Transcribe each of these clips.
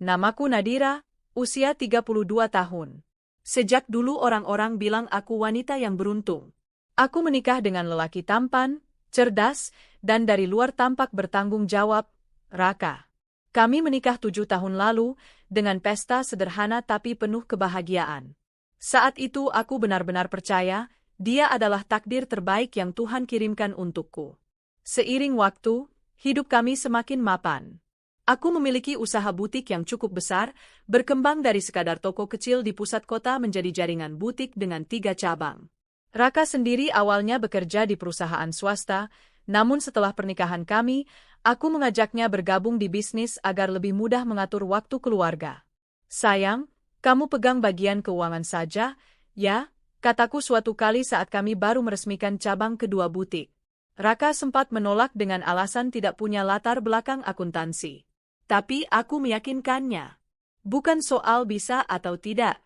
Namaku Nadira, usia 32 tahun. Sejak dulu orang-orang bilang aku wanita yang beruntung. Aku menikah dengan lelaki tampan, cerdas, dan dari luar tampak bertanggung jawab, Raka. Kami menikah 7 tahun lalu, dengan pesta sederhana tapi penuh kebahagiaan. Saat itu aku benar-benar percaya, dia adalah takdir terbaik yang Tuhan kirimkan untukku. Seiring waktu, hidup kami semakin mapan. Aku memiliki usaha butik yang cukup besar, berkembang dari sekadar toko kecil di pusat kota menjadi jaringan butik dengan 3 cabang. Raka sendiri awalnya bekerja di perusahaan swasta, namun setelah pernikahan kami, aku mengajaknya bergabung di bisnis agar lebih mudah mengatur waktu keluarga. Sayang, kamu pegang bagian keuangan saja, ya, kataku suatu kali saat kami baru meresmikan cabang kedua butik. Raka sempat menolak dengan alasan tidak punya latar belakang akuntansi. Tapi aku meyakinkannya. Bukan soal bisa atau tidak.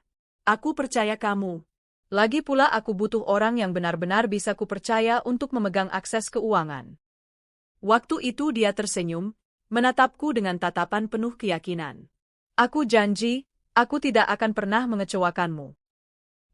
Aku percaya kamu. Lagi pula aku butuh orang yang benar-benar bisa kupercaya untuk memegang akses keuangan. Waktu itu dia tersenyum, menatapku dengan tatapan penuh keyakinan. Aku janji, aku tidak akan pernah mengecewakanmu.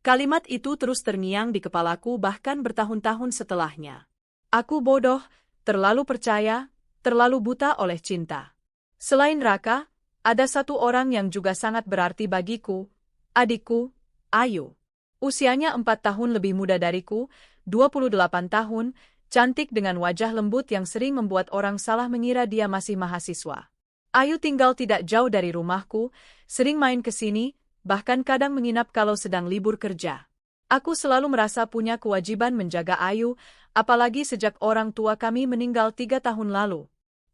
Kalimat itu terus terngiang di kepalaku bahkan bertahun-tahun setelahnya. Aku bodoh, terlalu percaya, terlalu buta oleh cinta. Selain Raka, ada satu orang yang juga sangat berarti bagiku, adikku, Ayu. Usianya 4 tahun lebih muda dariku, 28 tahun, cantik dengan wajah lembut yang sering membuat orang salah mengira dia masih mahasiswa. Ayu tinggal tidak jauh dari rumahku, sering main ke sini, bahkan kadang menginap kalau sedang libur kerja. Aku selalu merasa punya kewajiban menjaga Ayu, apalagi sejak orang tua kami meninggal 3 tahun lalu.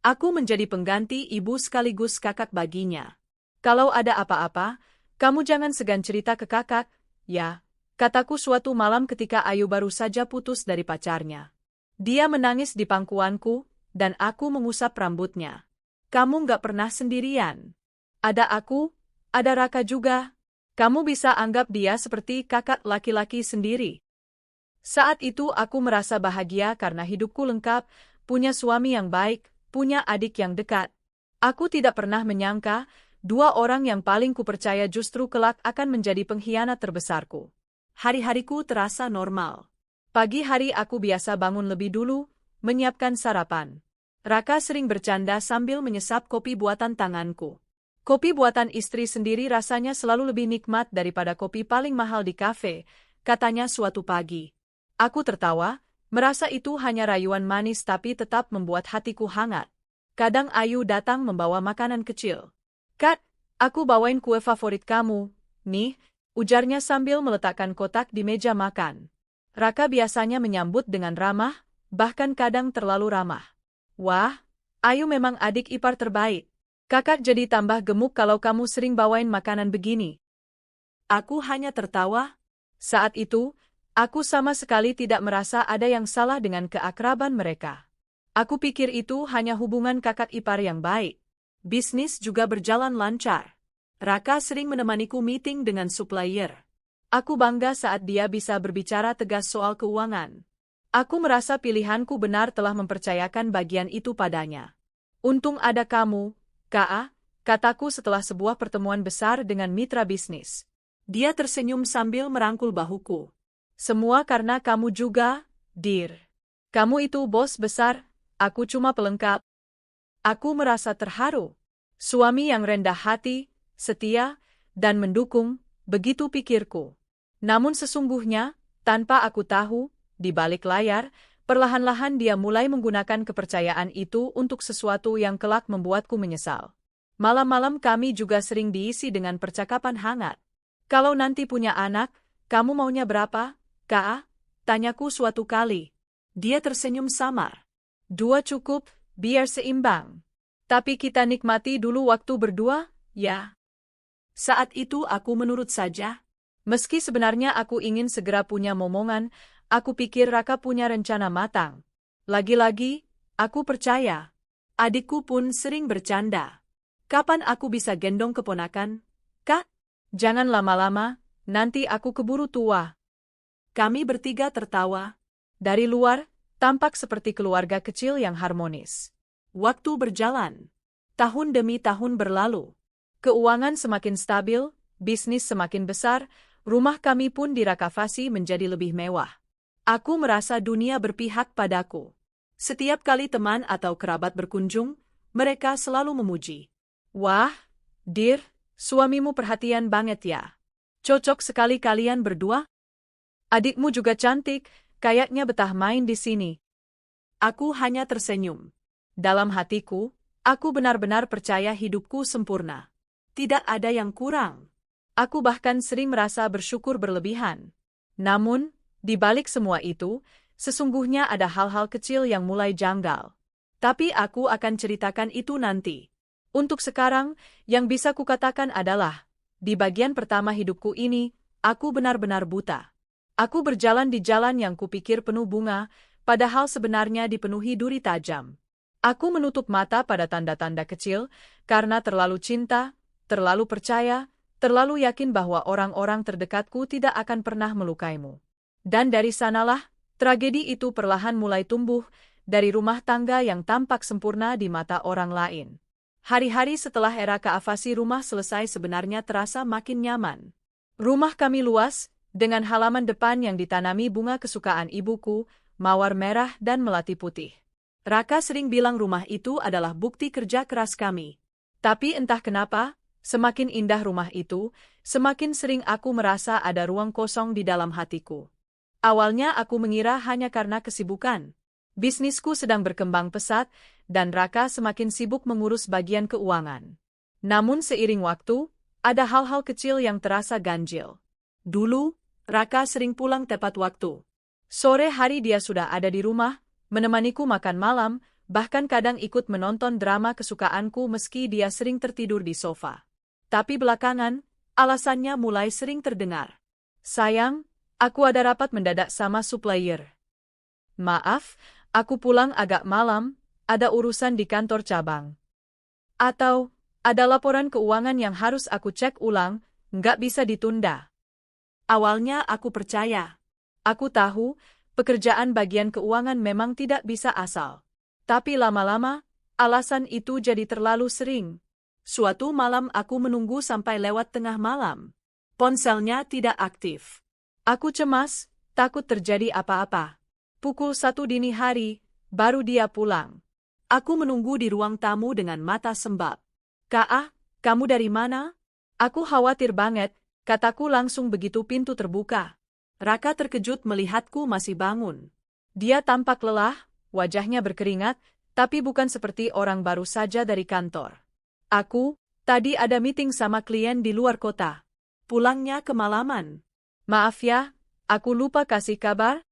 Aku menjadi pengganti ibu sekaligus kakak baginya. Kalau ada apa-apa, kamu jangan segan cerita ke kakak, ya, kataku suatu malam ketika Ayu baru saja putus dari pacarnya. Dia menangis di pangkuanku, dan aku mengusap rambutnya. Kamu nggak pernah sendirian. Ada aku, ada Raka juga. Kamu bisa anggap dia seperti kakak laki-laki sendiri. Saat itu aku merasa bahagia karena hidupku lengkap, punya suami yang baik, punya adik yang dekat. Aku tidak pernah menyangka, 2 orang yang paling kupercaya justru kelak akan menjadi pengkhianat terbesarku. Hari-hariku terasa normal. Pagi hari aku biasa bangun lebih dulu, menyiapkan sarapan. Raka sering bercanda sambil menyesap kopi buatan tanganku. Kopi buatan istri sendiri rasanya selalu lebih nikmat daripada kopi paling mahal di kafe, katanya suatu pagi. Aku tertawa, merasa itu hanya rayuan manis tapi tetap membuat hatiku hangat. Kadang Ayu datang membawa makanan kecil. Kat, aku bawain kue favorit kamu, nih, ujarnya sambil meletakkan kotak di meja makan. Raka biasanya menyambut dengan ramah, bahkan kadang terlalu ramah. Wah, Ayu memang adik ipar terbaik. Kakak jadi tambah gemuk kalau kamu sering bawain makanan begini. Aku hanya tertawa. Saat itu, aku sama sekali tidak merasa ada yang salah dengan keakraban mereka. Aku pikir itu hanya hubungan kakak ipar yang baik. Bisnis juga berjalan lancar. Raka sering menemaniku meeting dengan supplier. Aku bangga saat dia bisa berbicara tegas soal keuangan. Aku merasa pilihanku benar telah mempercayakan bagian itu padanya. Untung ada kamu, Ka, kataku setelah sebuah pertemuan besar dengan mitra bisnis. Dia tersenyum sambil merangkul bahuku. Semua karena kamu juga, Dir. Kamu itu bos besar, aku cuma pelengkap. Aku merasa terharu. Suami yang rendah hati, setia, dan mendukung, begitu pikirku. Namun sesungguhnya, tanpa aku tahu, di balik layar, perlahan-lahan dia mulai menggunakan kepercayaan itu untuk sesuatu yang kelak membuatku menyesal. Malam-malam kami juga sering diisi dengan percakapan hangat. Kalau nanti punya anak, kamu maunya berapa, Ka? Tanyaku suatu kali. Dia tersenyum samar. 2 cukup, biar seimbang. Tapi kita nikmati dulu waktu berdua, ya. Saat itu aku menurut saja. Meski sebenarnya aku ingin segera punya momongan, aku pikir Raka punya rencana matang. Lagi-lagi, aku percaya. Adikku pun sering bercanda. Kapan aku bisa gendong keponakan? Kak? Jangan lama-lama, nanti aku keburu tua. Kami bertiga tertawa. Dari luar, tampak seperti keluarga kecil yang harmonis. Waktu berjalan. Tahun demi tahun berlalu. Keuangan semakin stabil, bisnis semakin besar, rumah kami pun di Rakavasi menjadi lebih mewah. Aku merasa dunia berpihak padaku. Setiap kali teman atau kerabat berkunjung, mereka selalu memuji. Wah, Dir, suamimu perhatian banget ya. Cocok sekali kalian berdua. Adikmu juga cantik, kayaknya betah main di sini. Aku hanya tersenyum. Dalam hatiku, aku benar-benar percaya hidupku sempurna. Tidak ada yang kurang. Aku bahkan sering merasa bersyukur berlebihan. Namun, di balik semua itu, sesungguhnya ada hal-hal kecil yang mulai janggal. Tapi aku akan ceritakan itu nanti. Untuk sekarang, yang bisa kukatakan adalah, di bagian pertama hidupku ini, aku benar-benar buta. Aku berjalan di jalan yang kupikir penuh bunga, padahal sebenarnya dipenuhi duri tajam. Aku menutup mata pada tanda-tanda kecil, karena terlalu cinta, terlalu percaya, terlalu yakin bahwa orang-orang terdekatku tidak akan pernah melukaimu. Dan dari sanalah, tragedi itu perlahan mulai tumbuh, dari rumah tangga yang tampak sempurna di mata orang lain. Hari-hari setelah era keavasi rumah selesai sebenarnya terasa makin nyaman. Rumah kami luas, dengan halaman depan yang ditanami bunga kesukaan ibuku, mawar merah dan melati putih. Raka sering bilang rumah itu adalah bukti kerja keras kami. Tapi entah kenapa, semakin indah rumah itu, semakin sering aku merasa ada ruang kosong di dalam hatiku. Awalnya aku mengira hanya karena kesibukan. Bisnisku sedang berkembang pesat, dan Raka semakin sibuk mengurus bagian keuangan. Namun seiring waktu, ada hal-hal kecil yang terasa ganjil. Dulu, Raka sering pulang tepat waktu. Sore hari dia sudah ada di rumah, menemaniku makan malam, bahkan kadang ikut menonton drama kesukaanku meski dia sering tertidur di sofa. Tapi belakangan, alasannya mulai sering terdengar. Sayang, aku ada rapat mendadak sama supplier. Maaf, aku pulang agak malam, ada urusan di kantor cabang. Atau, ada laporan keuangan yang harus aku cek ulang, nggak bisa ditunda. Awalnya aku percaya. Aku tahu, pekerjaan bagian keuangan memang tidak bisa asal. Tapi lama-lama, alasan itu jadi terlalu sering. Suatu malam aku menunggu sampai lewat tengah malam. Ponselnya tidak aktif. Aku cemas, takut terjadi apa-apa. Pukul 1 dini hari, baru dia pulang. Aku menunggu di ruang tamu dengan mata sembab. "Kak, kamu dari mana?" "Aku khawatir banget," kataku langsung begitu pintu terbuka. Raka terkejut melihatku masih bangun. Dia tampak lelah, wajahnya berkeringat, tapi bukan seperti orang baru saja dari kantor. "Aku, tadi ada meeting sama klien di luar kota. Pulangnya kemalaman. Maaf ya, aku lupa kasih kabar."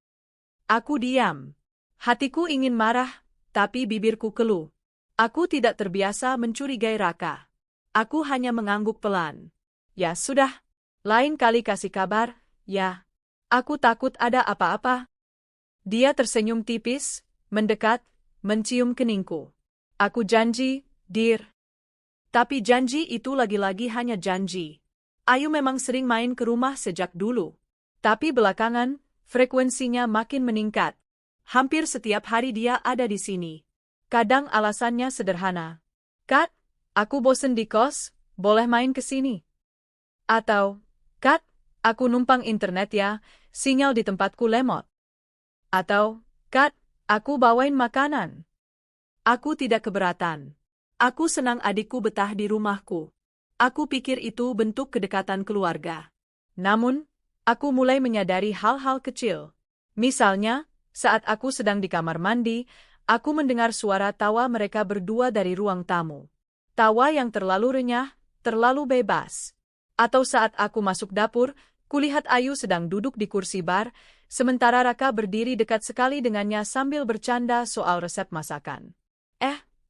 Aku diam. Hatiku ingin marah, tapi bibirku keluh. Aku tidak terbiasa mencurigai Raka. Aku hanya mengangguk pelan. "Ya sudah, lain kali kasih kabar, ya. Aku takut ada apa-apa." Dia tersenyum tipis, mendekat, mencium keningku. "Aku janji, Dir." Tapi janji itu lagi-lagi hanya janji. Ayu memang sering main ke rumah sejak dulu. Tapi belakangan, frekuensinya makin meningkat. Hampir setiap hari dia ada di sini. Kadang alasannya sederhana. "Kat, aku bosen di kos, boleh main ke sini?" Atau, "Kat, aku numpang internet ya, sinyal di tempatku lemot." Atau, "Kat, aku bawain makanan." Aku tidak keberatan. Aku senang adikku betah di rumahku. Aku pikir itu bentuk kedekatan keluarga. Namun, aku mulai menyadari hal-hal kecil. Misalnya, saat aku sedang di kamar mandi, aku mendengar suara tawa mereka berdua dari ruang tamu. Tawa yang terlalu renyah, terlalu bebas. Atau saat aku masuk dapur, kulihat Ayu sedang duduk di kursi bar, sementara Raka berdiri dekat sekali dengannya sambil bercanda soal resep masakan.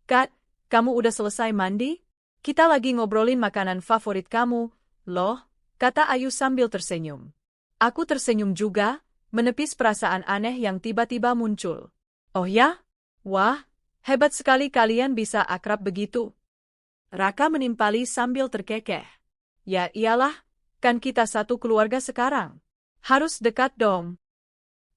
Kat, kamu udah selesai mandi? Kita lagi ngobrolin makanan favorit kamu, loh," kata Ayu sambil tersenyum. Aku tersenyum juga, menepis perasaan aneh yang tiba-tiba muncul. "Oh ya? Wah, hebat sekali kalian bisa akrab begitu." Raka menimpali sambil terkekeh. "Ya iyalah, kan kita satu keluarga sekarang. Harus dekat dong."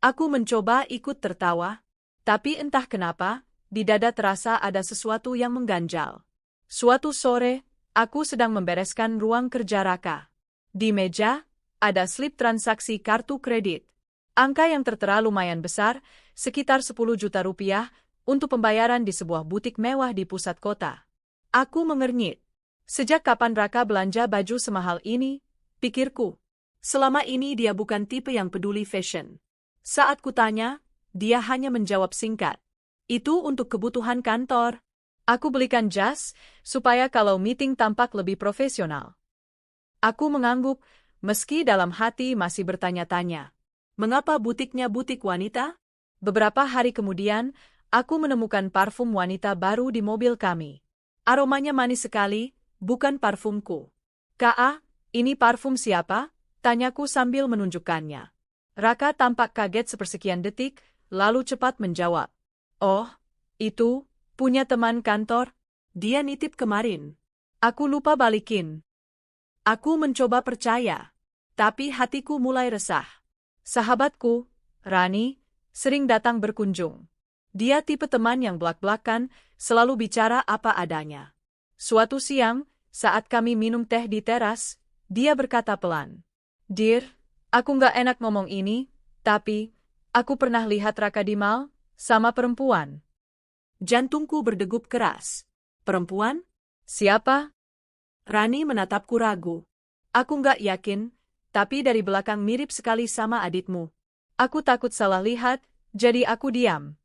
Aku mencoba ikut tertawa, tapi entah kenapa, di dada terasa ada sesuatu yang mengganjal. Suatu sore, Aku sedang membereskan ruang kerja Raka. Di meja, ada slip transaksi kartu kredit. Angka yang tertera lumayan besar, sekitar 10 juta rupiah, untuk pembayaran di sebuah butik mewah di pusat kota. Aku mengernyit. Sejak kapan Raka belanja baju semahal ini, pikirku. Selama ini dia bukan tipe yang peduli fashion. Saat kutanya, dia hanya menjawab singkat. Itu untuk kebutuhan kantor. Aku belikan jas, supaya kalau meeting tampak lebih profesional. Aku mengangguk, meski dalam hati masih bertanya-tanya. Mengapa butiknya butik wanita? Beberapa hari kemudian, aku menemukan parfum wanita baru di mobil kami. Aromanya manis sekali, bukan parfumku. "Kak, ini parfum siapa?" tanyaku sambil menunjukkannya. Raka tampak kaget sepersekian detik, lalu cepat menjawab. "Oh, itu punya teman kantor. Dia nitip kemarin." Aku lupa balikin. Aku mencoba percaya, tapi hatiku mulai resah. Sahabatku, Rani, sering datang berkunjung. Dia tipe teman yang belak-belakan, selalu bicara apa adanya. Suatu siang, saat kami minum teh di teras, dia berkata pelan, "Dear, aku nggak enak ngomong ini, tapi aku pernah lihat Raka di mall sama perempuan." Jantungku berdegup keras. "Perempuan? Siapa?" Rani menatapku ragu. "Aku nggak yakin, tapi dari belakang mirip sekali sama adikmu." Aku takut salah lihat, jadi aku diam.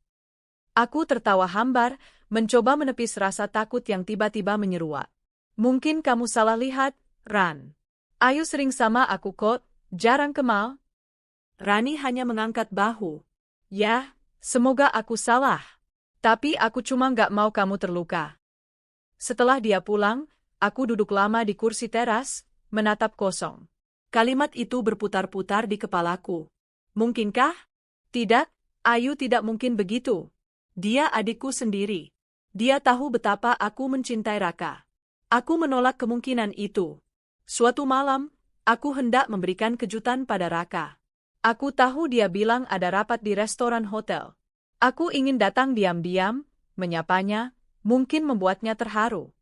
Aku tertawa hambar, mencoba menepis rasa takut yang tiba-tiba menyeruak. "Mungkin kamu salah lihat, Ran. Ayu sering sama aku kok, jarang ke mall." Rani hanya mengangkat bahu. "Ya, semoga aku salah. Tapi aku cuma nggak mau kamu terluka." Setelah dia pulang, aku duduk lama di kursi teras, menatap kosong. Kalimat itu berputar-putar di kepalaku. Mungkinkah? Tidak, Ayu tidak mungkin begitu. Dia adikku sendiri. Dia tahu betapa aku mencintai Raka. Aku menolak kemungkinan itu. Suatu malam, aku hendak memberikan kejutan pada Raka. Aku tahu dia bilang ada rapat di restoran hotel. Aku ingin datang diam-diam, menyapanya, mungkin membuatnya terharu.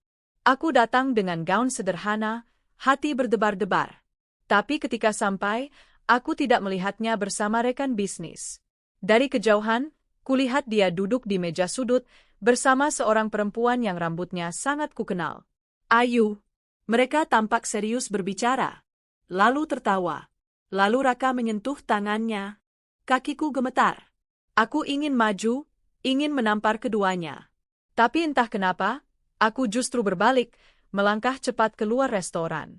Aku datang dengan gaun sederhana, hati berdebar-debar. Tapi ketika sampai, aku tidak melihatnya bersama rekan bisnis. Dari kejauhan, kulihat dia duduk di meja sudut, bersama seorang perempuan yang rambutnya sangat kukenal. Ayu. Mereka tampak serius berbicara. Lalu tertawa. Lalu Raka menyentuh tangannya. Kakiku gemetar. Aku ingin maju, ingin menampar keduanya. Tapi entah kenapa, aku justru berbalik, melangkah cepat keluar restoran.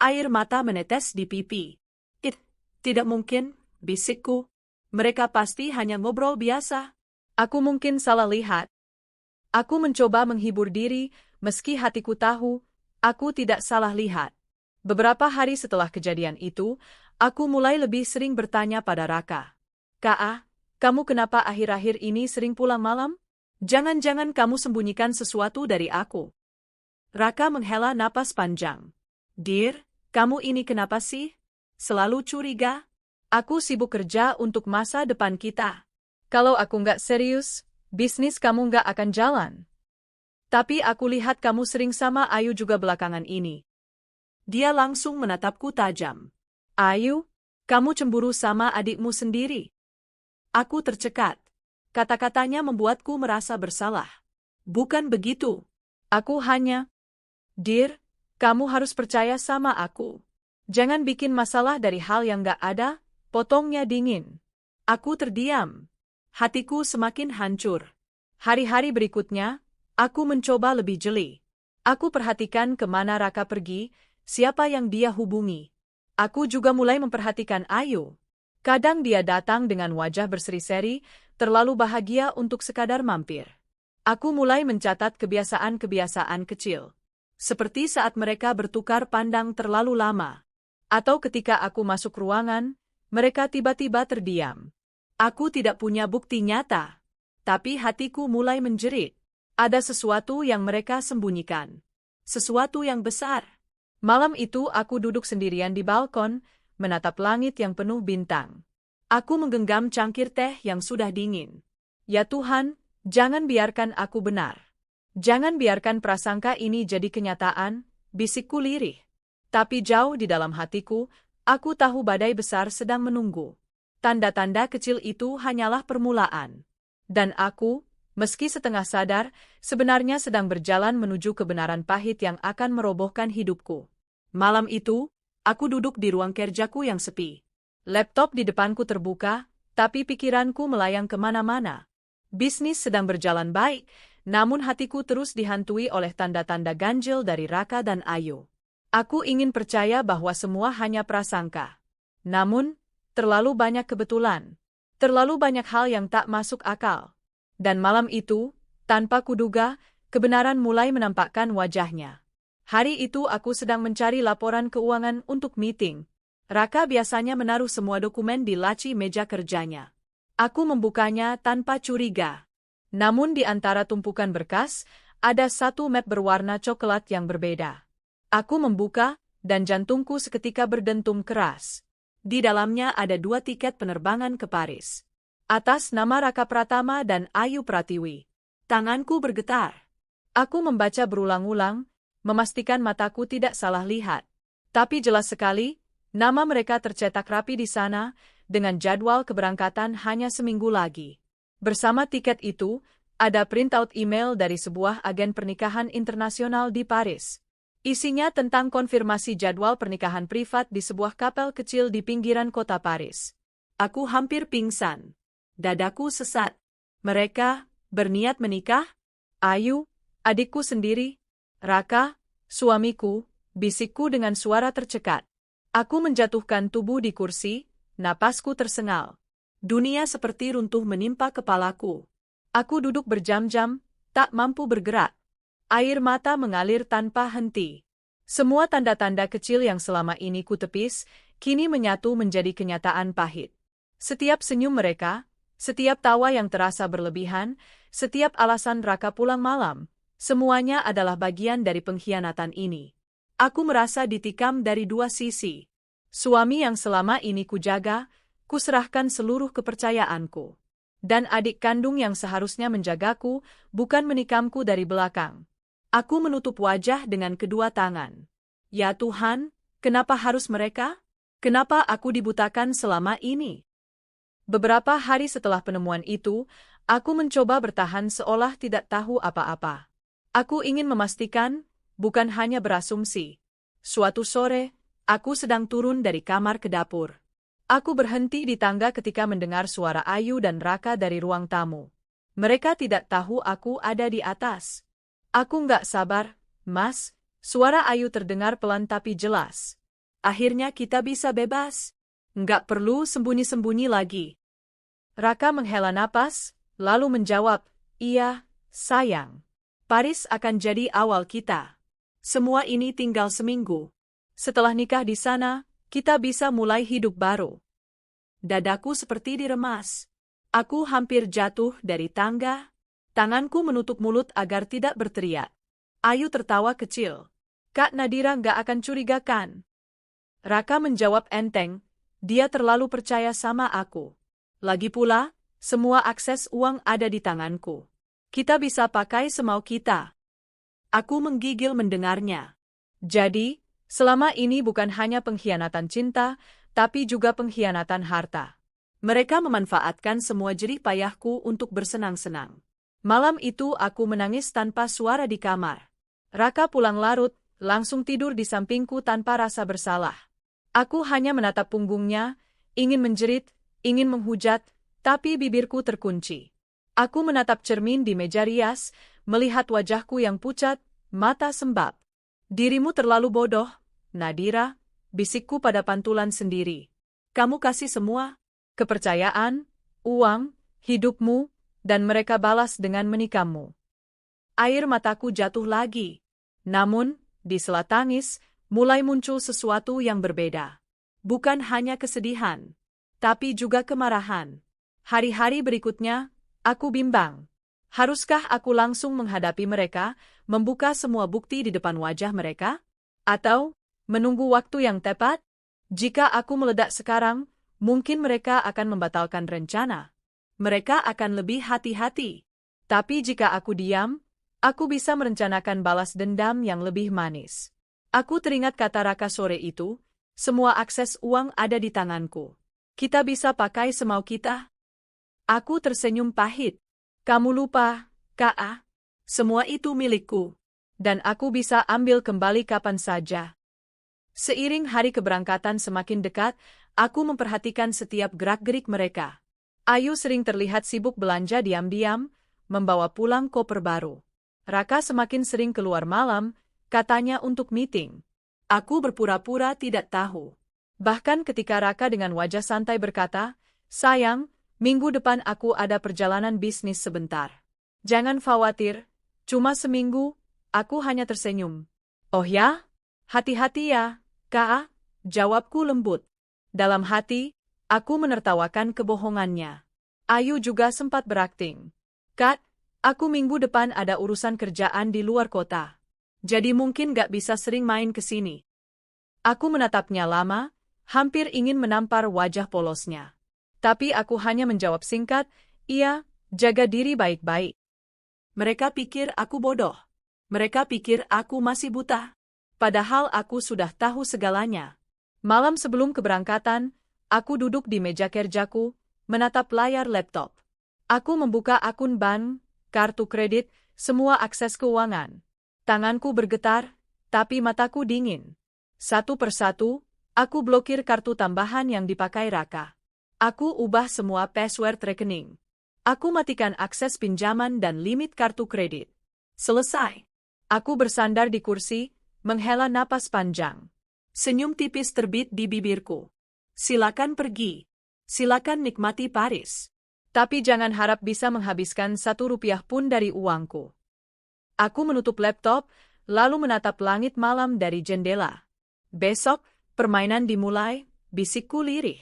Air mata menetes di pipi. Tidak mungkin, bisikku. Mereka pasti hanya ngobrol biasa. Aku mungkin salah lihat. Aku mencoba menghibur diri, meski hatiku tahu, aku tidak salah lihat. Beberapa hari setelah kejadian itu, aku mulai lebih sering bertanya pada Raka. "Kak, kamu kenapa akhir-akhir ini sering pulang malam? Jangan-jangan kamu sembunyikan sesuatu dari aku?" Raka menghela napas panjang. "Dear, kamu ini kenapa sih? Selalu curiga? Aku sibuk kerja untuk masa depan kita. Kalau aku nggak serius, bisnis kamu nggak akan jalan. Tapi aku lihat kamu sering sama Ayu juga belakangan ini." Dia langsung menatapku tajam. "Ayu, kamu cemburu sama adikmu sendiri." Aku tercekat. Kata-katanya membuatku merasa bersalah. "Bukan begitu. Aku hanya..." "Dear, kamu harus percaya sama aku. Jangan bikin masalah dari hal yang gak ada," potongnya dingin. Aku terdiam. Hatiku semakin hancur. Hari-hari berikutnya, aku mencoba lebih jeli. Aku perhatikan kemana Raka pergi, siapa yang dia hubungi. Aku juga mulai memperhatikan Ayu. Kadang dia datang dengan wajah berseri-seri, terlalu bahagia untuk sekadar mampir. Aku mulai mencatat kebiasaan-kebiasaan kecil. Seperti saat mereka bertukar pandang terlalu lama. Atau ketika aku masuk ruangan, mereka tiba-tiba terdiam. Aku tidak punya bukti nyata. Tapi hatiku mulai menjerit. Ada sesuatu yang mereka sembunyikan. Sesuatu yang besar. Malam itu aku duduk sendirian di balkon, menatap langit yang penuh bintang. Aku menggenggam cangkir teh yang sudah dingin. Ya Tuhan, jangan biarkan aku benar. Jangan biarkan prasangka ini jadi kenyataan, bisikku lirih. Tapi jauh di dalam hatiku, aku tahu badai besar sedang menunggu. Tanda-tanda kecil itu hanyalah permulaan. Dan aku, meski setengah sadar, sebenarnya sedang berjalan menuju kebenaran pahit yang akan merobohkan hidupku. Malam itu, aku duduk di ruang kerjaku yang sepi. Laptop di depanku terbuka, tapi pikiranku melayang kemana-mana. Bisnis sedang berjalan baik, namun hatiku terus dihantui oleh tanda-tanda ganjil dari Raka dan Ayu. Aku ingin percaya bahwa semua hanya prasangka. Namun, terlalu banyak kebetulan. Terlalu banyak hal yang tak masuk akal. Dan malam itu, tanpa kuduga, kebenaran mulai menampakkan wajahnya. Hari itu aku sedang mencari laporan keuangan untuk meeting. Raka biasanya menaruh semua dokumen di laci meja kerjanya. Aku membukanya tanpa curiga. Namun di antara tumpukan berkas, ada satu map berwarna coklat yang berbeda. Aku membuka, dan jantungku seketika berdentum keras. Di dalamnya ada 2 tiket penerbangan ke Paris. Atas nama Raka Pratama dan Ayu Pratiwi. Tanganku bergetar. Aku membaca berulang-ulang, memastikan mataku tidak salah lihat. Tapi jelas sekali, nama mereka tercetak rapi di sana, dengan jadwal keberangkatan hanya seminggu lagi. Bersama tiket itu, ada printout email dari sebuah agen pernikahan internasional di Paris. Isinya tentang konfirmasi jadwal pernikahan privat di sebuah kapel kecil di pinggiran kota Paris. Aku hampir pingsan. Dadaku sesat. Mereka berniat menikah? Ayu, adikku sendiri. Raka, suamiku, bisikku dengan suara tercekat. Aku menjatuhkan tubuh di kursi, napasku tersengal. Dunia seperti runtuh menimpa kepalaku. Aku duduk berjam-jam, tak mampu bergerak. Air mata mengalir tanpa henti. Semua tanda-tanda kecil yang selama ini kutepis, kini menyatu menjadi kenyataan pahit. Setiap senyum mereka, setiap tawa yang terasa berlebihan, setiap alasan Raka pulang malam, semuanya adalah bagian dari pengkhianatan ini. Aku merasa ditikam dari 2 sisi. Suami yang selama ini kujaga, kuserahkan seluruh kepercayaanku. Dan adik kandung yang seharusnya menjagaku, bukan menikamku dari belakang. Aku menutup wajah dengan kedua tangan. Ya Tuhan, kenapa harus mereka? Kenapa aku dibutakan selama ini? Beberapa hari setelah penemuan itu, aku mencoba bertahan seolah tidak tahu apa-apa. Aku ingin memastikan, bukan hanya berasumsi. Suatu sore, aku sedang turun dari kamar ke dapur. Aku berhenti di tangga ketika mendengar suara Ayu dan Raka dari ruang tamu. Mereka tidak tahu aku ada di atas. Aku nggak sabar, Mas. Suara Ayu terdengar pelan tapi jelas. Akhirnya kita bisa bebas. Nggak perlu sembunyi-sembunyi lagi. Raka menghela napas, lalu menjawab, iya, sayang. Paris akan jadi awal kita. Semua ini tinggal seminggu. Setelah nikah di sana, kita bisa mulai hidup baru. Dadaku seperti diremas. Aku hampir jatuh dari tangga. Tanganku menutup mulut agar tidak berteriak. Ayu tertawa kecil. Kak Nadira nggak akan curigakan. Raka menjawab enteng, dia terlalu percaya sama aku. Lagi pula, semua akses uang ada di tanganku. Kita bisa pakai semau kita. Aku menggigil mendengarnya. Jadi, selama ini bukan hanya pengkhianatan cinta, tapi juga pengkhianatan harta. Mereka memanfaatkan semua jerih payahku untuk bersenang-senang. Malam itu aku menangis tanpa suara di kamar. Raka pulang larut, langsung tidur di sampingku tanpa rasa bersalah. Aku hanya menatap punggungnya, ingin menjerit, ingin menghujat, tapi bibirku terkunci. Aku menatap cermin di meja rias, melihat wajahku yang pucat, mata sembab. Dirimu terlalu bodoh, Nadira, bisikku pada pantulan sendiri. Kamu kasih semua, kepercayaan, uang, hidupmu, dan mereka balas dengan menikamu. Air mataku jatuh lagi. Namun, di sela tangis, mulai muncul sesuatu yang berbeda. Bukan hanya kesedihan, tapi juga kemarahan. Hari-hari berikutnya, aku bimbang. Haruskah aku langsung menghadapi mereka, membuka semua bukti di depan wajah mereka? Atau, menunggu waktu yang tepat? Jika aku meledak sekarang, mungkin mereka akan membatalkan rencana. Mereka akan lebih hati-hati. Tapi jika aku diam, aku bisa merencanakan balas dendam yang lebih manis. Aku teringat kata Raka sore itu, semua akses uang ada di tanganku. Kita bisa pakai semau kita. Aku tersenyum pahit. Kamu lupa, Kak? Semua itu milikku. Dan aku bisa ambil kembali kapan saja. Seiring hari keberangkatan semakin dekat, aku memperhatikan setiap gerak-gerik mereka. Ayu sering terlihat sibuk belanja diam-diam, membawa pulang koper baru. Raka semakin sering keluar malam, katanya untuk meeting. Aku berpura-pura tidak tahu. Bahkan ketika Raka dengan wajah santai berkata, "Sayang, minggu depan aku ada perjalanan bisnis sebentar. Jangan khawatir, cuma seminggu," aku hanya tersenyum. "Oh ya? Hati-hati ya, Kak," jawabku lembut. Dalam hati, aku menertawakan kebohongannya. Ayu juga sempat berakting. "Kak, aku minggu depan ada urusan kerjaan di luar kota. Jadi mungkin gak bisa sering main ke sini." Aku menatapnya lama, hampir ingin menampar wajah polosnya. Tapi aku hanya menjawab singkat, "Iya, jaga diri baik-baik." Mereka pikir aku bodoh. Mereka pikir aku masih buta. Padahal aku sudah tahu segalanya. Malam sebelum keberangkatan, aku duduk di meja kerjaku, menatap layar laptop. Aku membuka akun bank, kartu kredit, semua akses keuangan. Tanganku bergetar, tapi mataku dingin. Satu persatu, aku blokir kartu tambahan yang dipakai Raka. Aku ubah semua password rekening. Aku matikan akses pinjaman dan limit kartu kredit. Selesai. Aku bersandar di kursi, menghela napas panjang. Senyum tipis terbit di bibirku. Silakan pergi. Silakan nikmati Paris. Tapi jangan harap bisa menghabiskan Rp1 pun dari uangku. Aku menutup laptop, lalu menatap langit malam dari jendela. "Besok, permainan dimulai," bisikku lirih.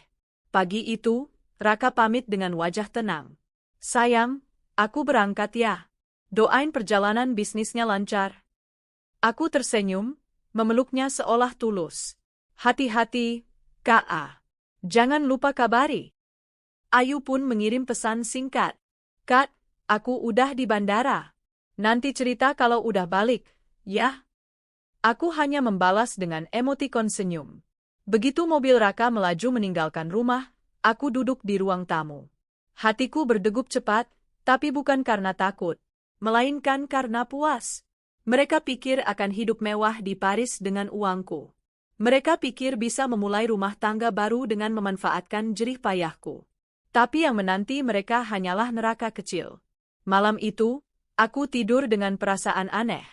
Pagi itu, Raka pamit dengan wajah tenang. "Sayang, aku berangkat ya. Doain perjalanan bisnisnya lancar." Aku tersenyum, memeluknya seolah tulus. "Hati-hati, Kak. Jangan lupa kabari." Ayu pun mengirim pesan singkat. "Kak, aku udah di bandara. Nanti cerita kalau udah balik, ya?" Aku hanya membalas dengan emotikon senyum. Begitu mobil Raka melaju meninggalkan rumah, aku duduk di ruang tamu. Hatiku berdegup cepat, tapi bukan karena takut, melainkan karena puas. Mereka pikir akan hidup mewah di Paris dengan uangku. Mereka pikir bisa memulai rumah tangga baru dengan memanfaatkan jerih payahku. Tapi yang menanti mereka hanyalah neraka kecil. Malam itu, aku tidur dengan perasaan aneh.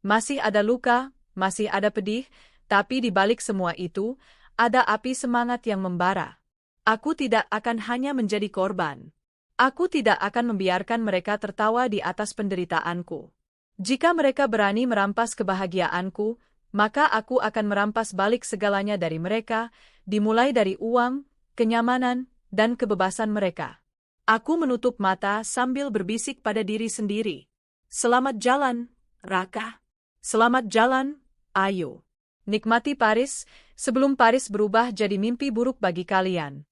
Masih ada luka, masih ada pedih, tapi di balik semua itu, ada api semangat yang membara. Aku tidak akan hanya menjadi korban. Aku tidak akan membiarkan mereka tertawa di atas penderitaanku. Jika mereka berani merampas kebahagiaanku, maka aku akan merampas balik segalanya dari mereka, dimulai dari uang, kenyamanan, dan kebebasan mereka. Aku menutup mata sambil berbisik pada diri sendiri. "Selamat jalan, Raka. Selamat jalan, Ayu. Nikmati Paris, sebelum Paris berubah jadi mimpi buruk bagi kalian."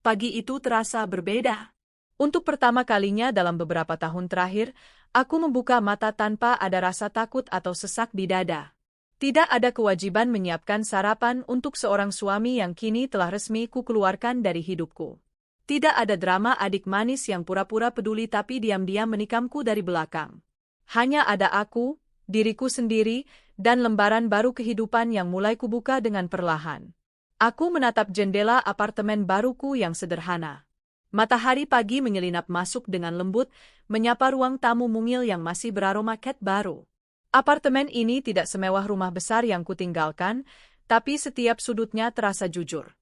Pagi itu terasa berbeda. Untuk pertama kalinya dalam beberapa tahun terakhir, aku membuka mata tanpa ada rasa takut atau sesak di dada. Tidak ada kewajiban menyiapkan sarapan untuk seorang suami yang kini telah resmi kukeluarkan dari hidupku. Tidak ada drama adik manis yang pura-pura peduli tapi diam-diam menikamku dari belakang. Hanya ada aku, diriku sendiri, dan lembaran baru kehidupan yang mulai kubuka dengan perlahan. Aku menatap jendela apartemen baruku yang sederhana. Matahari pagi menyelinap masuk dengan lembut, menyapa ruang tamu mungil yang masih beraroma cat baru. Apartemen ini tidak semewah rumah besar yang kutinggalkan, tapi setiap sudutnya terasa jujur.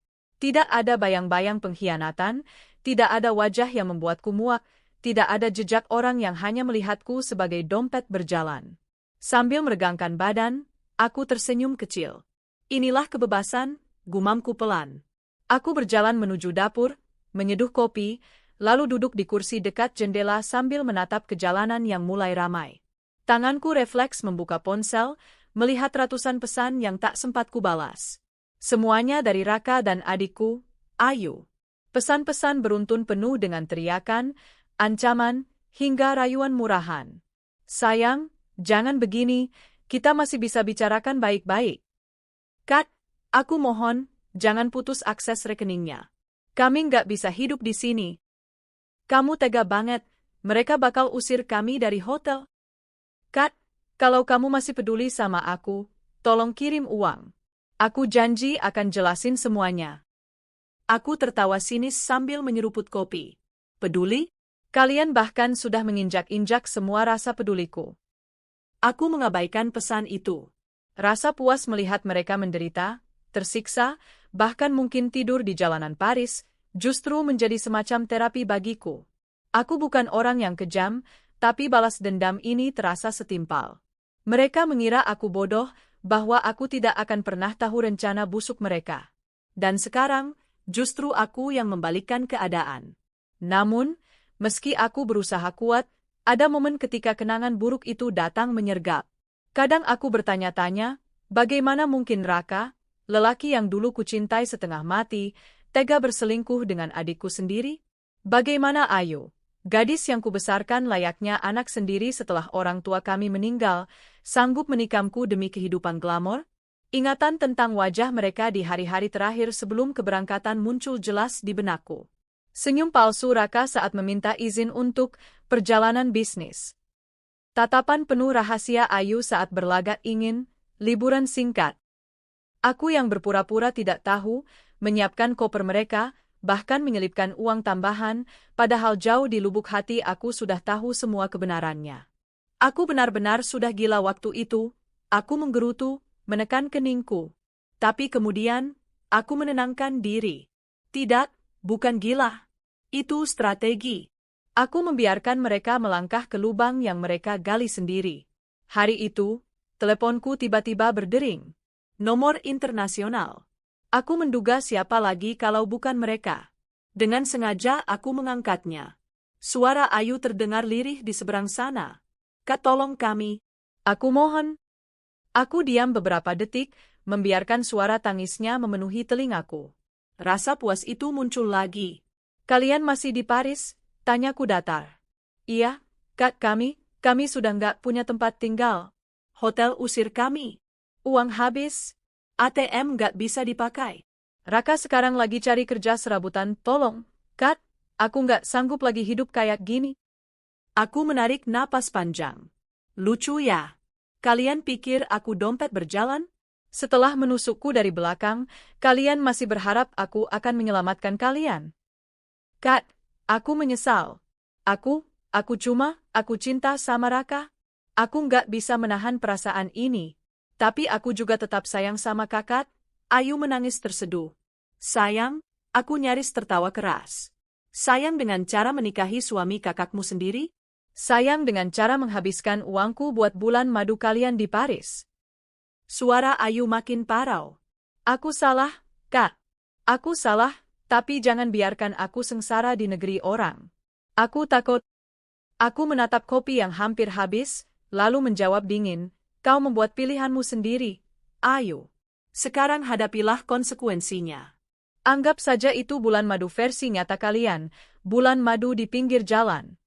Tidak ada bayang-bayang pengkhianatan, tidak ada wajah yang membuatku muak, tidak ada jejak orang yang hanya melihatku sebagai dompet berjalan. Sambil meregangkan badan, aku tersenyum kecil. "Inilah kebebasan," gumamku pelan. Aku berjalan menuju dapur, menyeduh kopi, lalu duduk di kursi dekat jendela sambil menatap kejalanan yang mulai ramai. Tanganku refleks membuka ponsel, melihat ratusan pesan yang tak sempat kubalas. Semuanya dari Raka dan adikku, Ayu. Pesan-pesan beruntun penuh dengan teriakan, ancaman, hingga rayuan murahan. "Sayang, jangan begini, Kita masih bisa bicarakan baik-baik. Kat, aku mohon, jangan putus akses rekeningnya. Kami nggak bisa hidup di sini. Kamu tega banget, mereka bakal usir kami dari hotel. Kat, kalau kamu masih peduli sama aku, tolong kirim uang. Aku janji akan jelasin semuanya. Aku tertawa sinis sambil menyeruput kopi. Peduli? Kalian bahkan sudah menginjak-injak semua rasa peduliku. Aku mengabaikan pesan itu. Rasa puas melihat mereka menderita, tersiksa, bahkan mungkin tidur di jalanan Paris, justru menjadi semacam terapi bagiku. Aku bukan orang yang kejam, tapi balas dendam ini terasa setimpal. Mereka mengira aku bodoh, bahwa aku tidak akan pernah tahu rencana busuk mereka. Dan sekarang, justru aku yang membalikkan keadaan. Namun, meski aku berusaha kuat, ada momen ketika kenangan buruk itu datang menyergap. Kadang aku bertanya-tanya, bagaimana mungkin Raka, lelaki yang dulu kucintai setengah mati, tega berselingkuh dengan adikku sendiri? Bagaimana Ayu, gadis yang kubesarkan layaknya anak sendiri setelah orang tua kami meninggal, sanggup menikamku demi kehidupan glamor? Ingatan tentang wajah mereka di hari-hari terakhir sebelum keberangkatan muncul jelas di benakku. Senyum palsu Raka saat meminta izin untuk perjalanan bisnis. Tatapan penuh rahasia Ayu saat berlagak ingin liburan singkat. Aku yang berpura-pura tidak tahu, menyiapkan koper mereka, bahkan menyelipkan uang tambahan, padahal jauh di lubuk hati aku sudah tahu semua kebenarannya. Aku benar-benar sudah gila waktu itu, aku menggerutu, menekan keningku. Tapi kemudian, aku menenangkan diri. Tidak, bukan gila. Itu strategi. Aku membiarkan mereka melangkah ke lubang yang mereka gali sendiri. Hari itu, teleponku tiba-tiba berdering. Nomor internasional. Aku menduga siapa lagi kalau bukan mereka. Dengan sengaja aku mengangkatnya. Suara Ayu terdengar lirih di seberang sana. Kak, tolong kami. Aku mohon. Aku diam beberapa detik, membiarkan suara tangisnya memenuhi telingaku. Rasa puas itu muncul lagi. Kalian masih di Paris? Tanyaku datar. Iya, Kak, kami sudah nggak punya tempat tinggal. Hotel usir kami. Uang habis. ATM nggak bisa dipakai. Raka sekarang lagi cari kerja serabutan, tolong, Kak, aku nggak sanggup lagi hidup kayak gini. Aku menarik napas panjang. Lucu ya? Kalian pikir aku dompet berjalan? Setelah menusukku dari belakang, kalian masih berharap aku akan menyelamatkan kalian? Kak, aku menyesal. Aku cinta sama Raka. Aku nggak bisa menahan perasaan ini. Tapi aku juga tetap sayang sama Kakak. Ayu menangis terseduh. Sayang, aku nyaris tertawa keras. Sayang dengan cara menikahi suami kakakmu sendiri? Sayang dengan cara menghabiskan uangku buat bulan madu kalian di Paris? Suara Ayu makin parau. Aku salah, Kak. Aku salah. Tapi jangan biarkan aku sengsara di negeri orang. Aku takut. Aku menatap kopi yang hampir habis, lalu menjawab dingin, kau membuat pilihanmu sendiri, Ayu. Sekarang hadapilah konsekuensinya. Anggap saja itu bulan madu versi nyata kalian, bulan madu di pinggir jalan.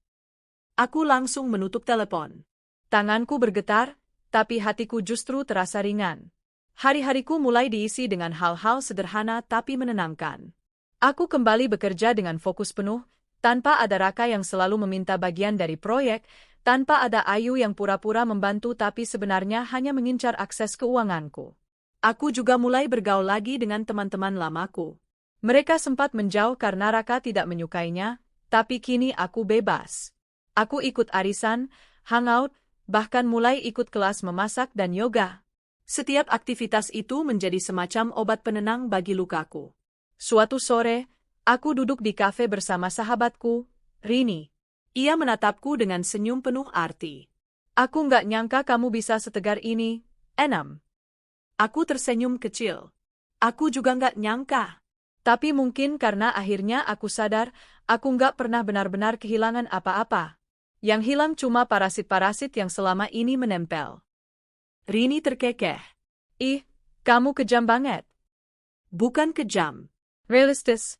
Aku langsung menutup telepon. Tanganku bergetar, tapi hatiku justru terasa ringan. Hari-hariku mulai diisi dengan hal-hal sederhana tapi menenangkan. Aku kembali bekerja dengan fokus penuh, tanpa ada Raka yang selalu meminta bagian dari proyek, tanpa ada Ayu yang pura-pura membantu tapi sebenarnya hanya mengincar akses keuanganku. Aku juga mulai bergaul lagi dengan teman-teman lamaku. Mereka sempat menjauh karena Raka tidak menyukainya, tapi kini aku bebas. Aku ikut arisan, hangout, bahkan mulai ikut kelas memasak dan yoga. Setiap aktivitas itu menjadi semacam obat penenang bagi lukaku. Suatu sore, aku duduk di kafe bersama sahabatku, Rini. Ia menatapku dengan senyum penuh arti. Aku nggak nyangka kamu bisa setegar ini, Enam. Aku tersenyum kecil. Aku juga nggak nyangka. Tapi mungkin karena akhirnya aku sadar, aku nggak pernah benar-benar kehilangan apa-apa. Yang hilang cuma parasit-parasit yang selama ini menempel. Rini terkekeh. Ih, kamu kejam banget. Bukan kejam. Realistis.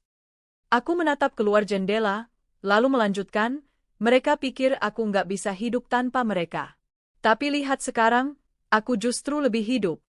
Aku menatap keluar jendela, lalu melanjutkan, mereka pikir aku nggak bisa hidup tanpa mereka. Tapi lihat sekarang, Aku justru lebih hidup.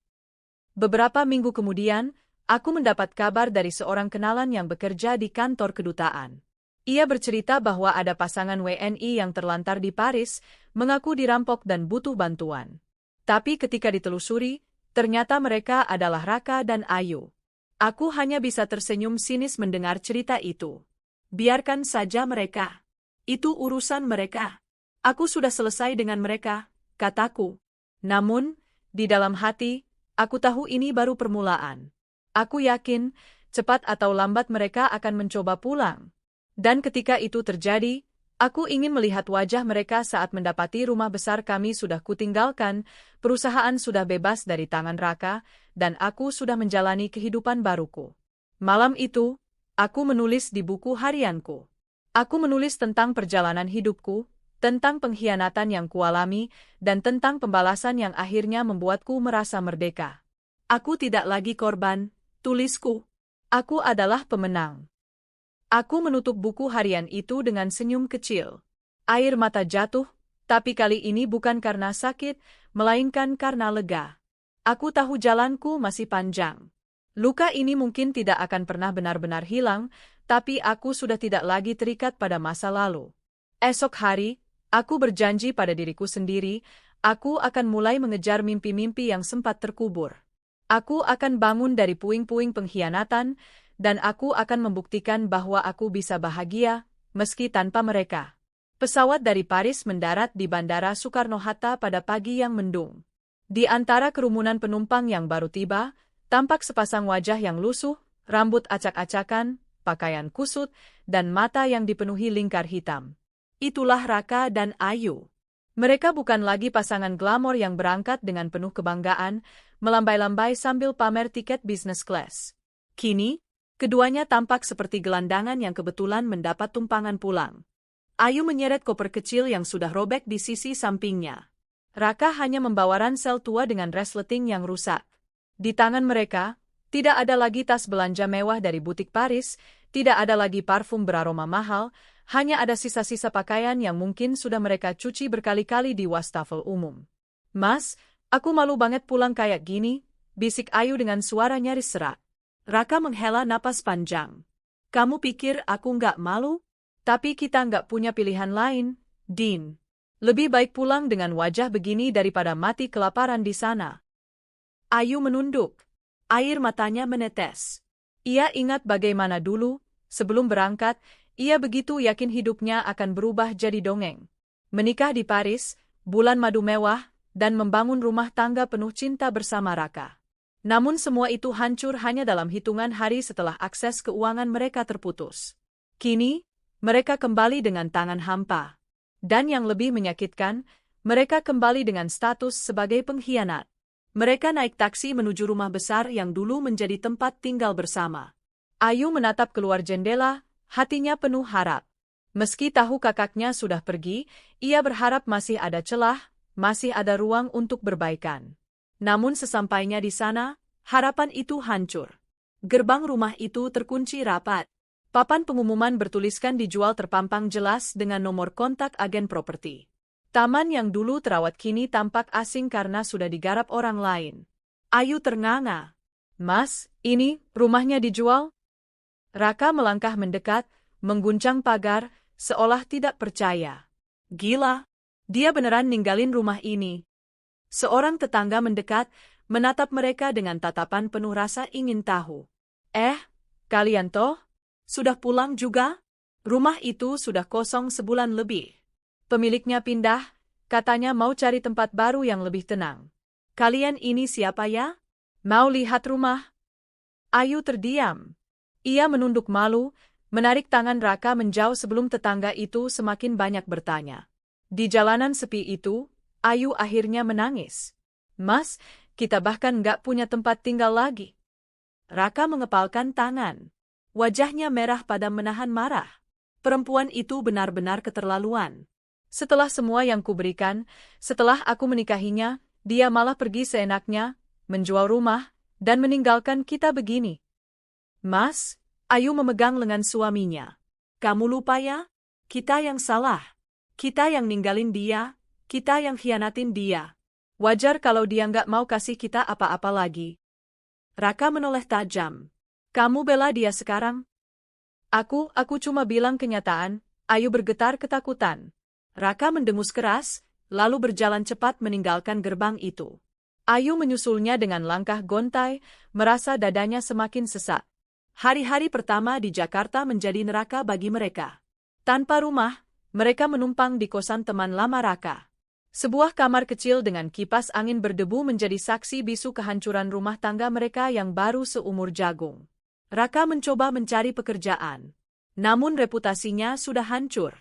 Beberapa minggu kemudian, aku mendapat kabar dari seorang kenalan yang bekerja di kantor kedutaan. Ia bercerita bahwa ada pasangan WNI yang terlantar di Paris, mengaku dirampok dan butuh bantuan. Tapi ketika ditelusuri, ternyata mereka adalah Raka dan Ayu. Aku hanya bisa tersenyum sinis mendengar cerita itu. Biarkan saja mereka. Itu urusan mereka. Aku sudah selesai dengan mereka, kataku. Namun, di dalam hati, aku tahu ini baru permulaan. Aku yakin, cepat atau lambat mereka akan mencoba pulang. Dan ketika itu terjadi, aku ingin melihat wajah mereka saat mendapati rumah besar kami sudah kutinggalkan, perusahaan sudah bebas dari tangan Raka, dan aku sudah menjalani kehidupan baruku. Malam itu, aku menulis di buku harianku. Aku menulis tentang perjalanan hidupku, tentang pengkhianatan yang kualami, dan tentang pembalasan yang akhirnya membuatku merasa merdeka. Aku tidak lagi korban, tulisku. Aku adalah pemenang. Aku menutup buku harian itu dengan senyum kecil. Air mata jatuh, tapi kali ini bukan karena sakit, melainkan karena lega. Aku tahu jalanku masih panjang. Luka ini mungkin tidak akan pernah benar-benar hilang, tapi aku sudah tidak lagi terikat pada masa lalu. Esok hari, aku berjanji pada diriku sendiri, aku akan mulai mengejar mimpi-mimpi yang sempat terkubur. Aku akan bangun dari puing-puing pengkhianatan, dan aku akan membuktikan bahwa aku bisa bahagia, meski tanpa mereka. Pesawat dari Paris mendarat di Bandara Soekarno-Hatta pada pagi yang mendung. Di antara kerumunan penumpang yang baru tiba, tampak sepasang wajah yang lusuh, rambut acak-acakan, pakaian kusut, dan mata yang dipenuhi lingkar hitam. Itulah Raka dan Ayu. Mereka bukan lagi pasangan glamor yang berangkat dengan penuh kebanggaan, melambai-lambai sambil pamer tiket business class. Kini, keduanya tampak seperti gelandangan yang kebetulan mendapat tumpangan pulang. Ayu menyeret koper kecil yang sudah robek di sisi sampingnya. Raka hanya membawa ransel tua dengan resleting yang rusak. Di tangan mereka, tidak ada lagi tas belanja mewah dari butik Paris, tidak ada lagi parfum beraroma mahal, hanya ada sisa-sisa pakaian yang mungkin sudah mereka cuci berkali-kali di wastafel umum. Mas, aku malu banget pulang kayak gini, bisik Ayu dengan suara nyaris serak. Raka menghela napas panjang. Kamu pikir aku nggak malu? Tapi kita nggak punya pilihan lain, Din. Lebih baik pulang dengan wajah begini daripada mati kelaparan di sana. Ayu menunduk. Air matanya menetes. Ia ingat bagaimana dulu, sebelum berangkat, ia begitu yakin hidupnya akan berubah jadi dongeng. Menikah di Paris, bulan madu mewah, dan membangun rumah tangga penuh cinta bersama Raka. Namun semua itu hancur hanya dalam hitungan hari setelah akses keuangan mereka terputus. Kini, mereka kembali dengan tangan hampa. Dan yang lebih menyakitkan, mereka kembali dengan status sebagai pengkhianat. Mereka naik taksi menuju rumah besar yang dulu menjadi tempat tinggal bersama. Ayu menatap keluar jendela, hatinya penuh harap. Meski tahu kakaknya sudah pergi, ia berharap masih ada celah, masih ada ruang untuk berbaikan. Namun sesampainya di sana, harapan itu hancur. Gerbang rumah itu terkunci rapat. Papan pengumuman bertuliskan dijual terpampang jelas dengan nomor kontak agen properti. Taman yang dulu terawat kini tampak asing karena sudah digarap orang lain. Ayu ternganga. Mas, ini rumahnya dijual? Raka melangkah mendekat, mengguncang pagar, seolah tidak percaya. Gila, dia beneran ninggalin rumah ini. Seorang tetangga mendekat, menatap mereka dengan tatapan penuh rasa ingin tahu. Kalian toh? Sudah pulang juga? Rumah itu sudah kosong sebulan lebih. Pemiliknya pindah, katanya mau cari tempat baru yang lebih tenang. Kalian ini siapa ya? Mau lihat rumah? Ayu terdiam. Ia menunduk malu, menarik tangan Raka menjauh sebelum tetangga itu semakin banyak bertanya. Di jalanan sepi itu, Ayu akhirnya menangis. Mas, kita bahkan nggak punya tempat tinggal lagi. Raka mengepalkan tangan. Wajahnya merah padam menahan marah. Perempuan itu benar-benar keterlaluan. Setelah semua yang kuberikan, setelah aku menikahinya, dia malah pergi seenaknya, menjual rumah, dan meninggalkan kita begini. Mas, Ayu memegang lengan suaminya. Kamu lupa ya? Kita yang salah. Kita yang ninggalin dia, kita yang khianatin dia. Wajar kalau dia nggak mau kasih kita apa-apa lagi. Raka menoleh tajam. Kamu bela dia sekarang? Aku cuma bilang kenyataan. Ayu bergetar ketakutan. Raka mendengus keras, lalu berjalan cepat meninggalkan gerbang itu. Ayu menyusulnya dengan langkah gontai, merasa dadanya semakin sesak. Hari-hari pertama di Jakarta menjadi neraka bagi mereka. Tanpa rumah, mereka menumpang di kosan teman lama Raka. Sebuah kamar kecil dengan kipas angin berdebu menjadi saksi bisu kehancuran rumah tangga mereka yang baru seumur jagung. Raka mencoba mencari pekerjaan. Namun reputasinya sudah hancur.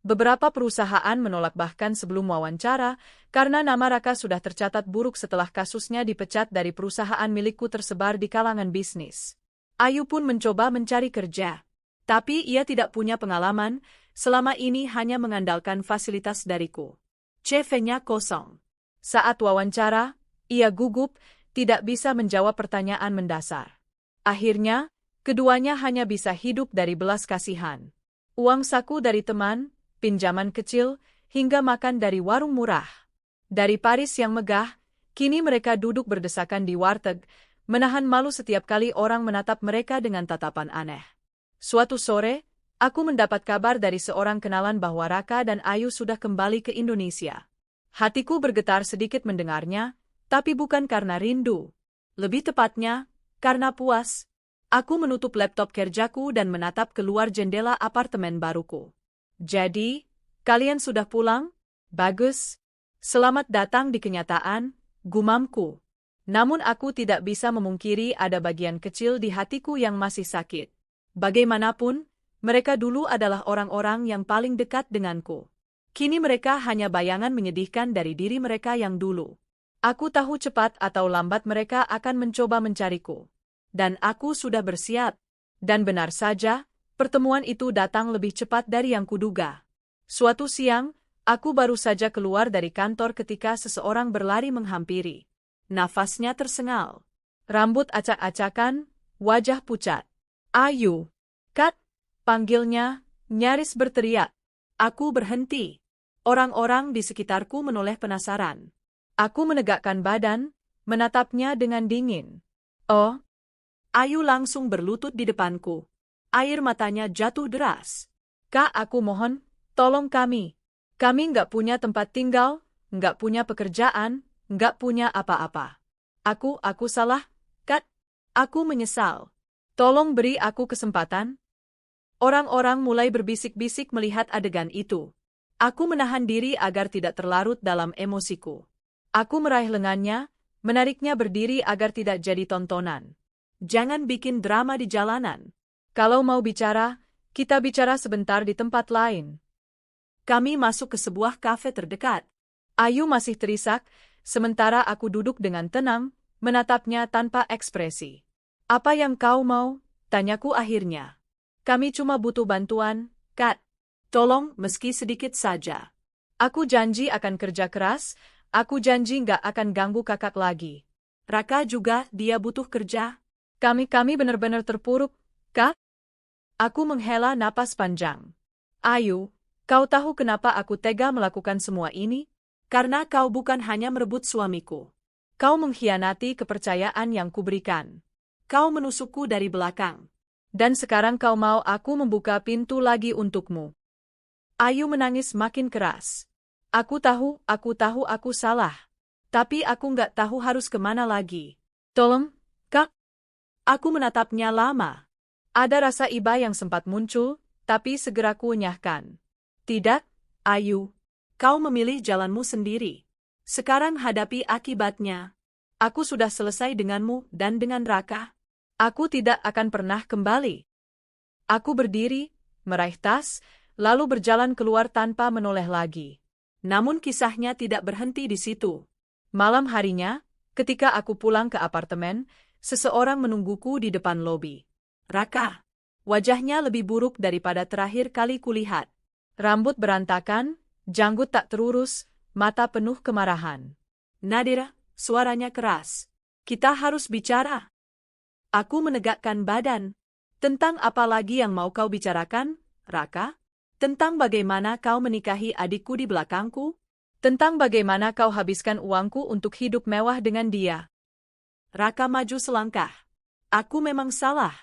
Beberapa perusahaan menolak bahkan sebelum wawancara, karena nama Raka sudah tercatat buruk setelah kasusnya dipecat dari perusahaan milikku tersebar di kalangan bisnis. Ayu pun mencoba mencari kerja. Tapi ia tidak punya pengalaman, selama ini hanya mengandalkan fasilitas dariku. CV-nya kosong. Saat wawancara, ia gugup, tidak bisa menjawab pertanyaan mendasar. Akhirnya, keduanya hanya bisa hidup dari belas kasihan. Uang saku dari teman, pinjaman kecil, hingga makan dari warung murah. Dari Paris yang megah, kini mereka duduk berdesakan di warteg, menahan malu setiap kali orang menatap mereka dengan tatapan aneh. Suatu sore, aku mendapat kabar dari seorang kenalan bahwa Raka dan Ayu sudah kembali ke Indonesia. Hatiku bergetar sedikit mendengarnya, tapi bukan karena rindu. Lebih tepatnya, karena puas. Aku menutup laptop kerjaku dan menatap keluar jendela apartemen baruku. Jadi, kalian sudah pulang? Bagus. Selamat datang di kenyataan, gumamku. Namun aku tidak bisa memungkiri ada bagian kecil di hatiku yang masih sakit. Bagaimanapun, mereka dulu adalah orang-orang yang paling dekat denganku. Kini mereka hanya bayangan menyedihkan dari diri mereka yang dulu. Aku tahu cepat atau lambat mereka akan mencoba mencariku. Dan aku sudah bersiap. Dan benar saja, pertemuan itu datang lebih cepat dari yang kuduga. Suatu siang, aku baru saja keluar dari kantor ketika seseorang berlari menghampiri. Nafasnya tersengal. Rambut acak-acakan, wajah pucat. Ayu. Kat, panggilnya, nyaris berteriak. Aku berhenti. Orang-orang di sekitarku menoleh penasaran. Aku menegakkan badan, menatapnya dengan dingin. Oh. Ayu langsung berlutut di depanku. Air matanya jatuh deras. Kak, aku mohon, tolong kami. Kami nggak punya tempat tinggal, nggak punya pekerjaan, nggak punya apa-apa. Aku salah, Kak. Aku menyesal. Tolong beri aku kesempatan. Orang-orang mulai berbisik-bisik melihat adegan itu. Aku menahan diri agar tidak terlarut dalam emosiku. Aku meraih lengannya, menariknya berdiri agar tidak jadi tontonan. Jangan bikin drama di jalanan. Kalau mau bicara, kita bicara sebentar di tempat lain. Kami masuk ke sebuah kafe terdekat. Ayu masih terisak, sementara aku duduk dengan tenang, menatapnya tanpa ekspresi. Apa yang kau mau? Tanyaku akhirnya. Kami cuma butuh bantuan, Kat. Tolong meski sedikit saja. Aku janji akan kerja keras, aku janji nggak akan ganggu kakak lagi. Raka juga, dia butuh kerja. Kami benar-benar terpuruk, Kak? Aku menghela napas panjang. Ayu, kau tahu kenapa aku tega melakukan semua ini? Karena kau bukan hanya merebut suamiku. Kau mengkhianati kepercayaan yang kuberikan. Kau menusukku dari belakang. Dan sekarang kau mau aku membuka pintu lagi untukmu. Ayu menangis makin keras. Aku tahu aku salah. Tapi aku nggak tahu harus kemana lagi. Tolong, Kak. Aku menatapnya lama. Ada rasa iba yang sempat muncul, tapi segera kunyahkan. Tidak, Ayu. Kau memilih jalanmu sendiri. Sekarang hadapi akibatnya. Aku sudah selesai denganmu dan dengan Raka. Aku tidak akan pernah kembali. Aku berdiri, meraih tas, lalu berjalan keluar tanpa menoleh lagi. Namun kisahnya tidak berhenti di situ. Malam harinya, ketika aku pulang ke apartemen, seseorang menungguku di depan lobi. Raka. Wajahnya lebih buruk daripada terakhir kali kulihat. Rambut berantakan, janggut tak terurus, mata penuh kemarahan. Nadira, suaranya keras. Kita harus bicara. Aku menegakkan badan. Tentang apa lagi yang mau kau bicarakan, Raka? Tentang bagaimana kau menikahi adikku di belakangku? Tentang bagaimana kau habiskan uangku untuk hidup mewah dengan dia. Raka maju selangkah. Aku memang salah.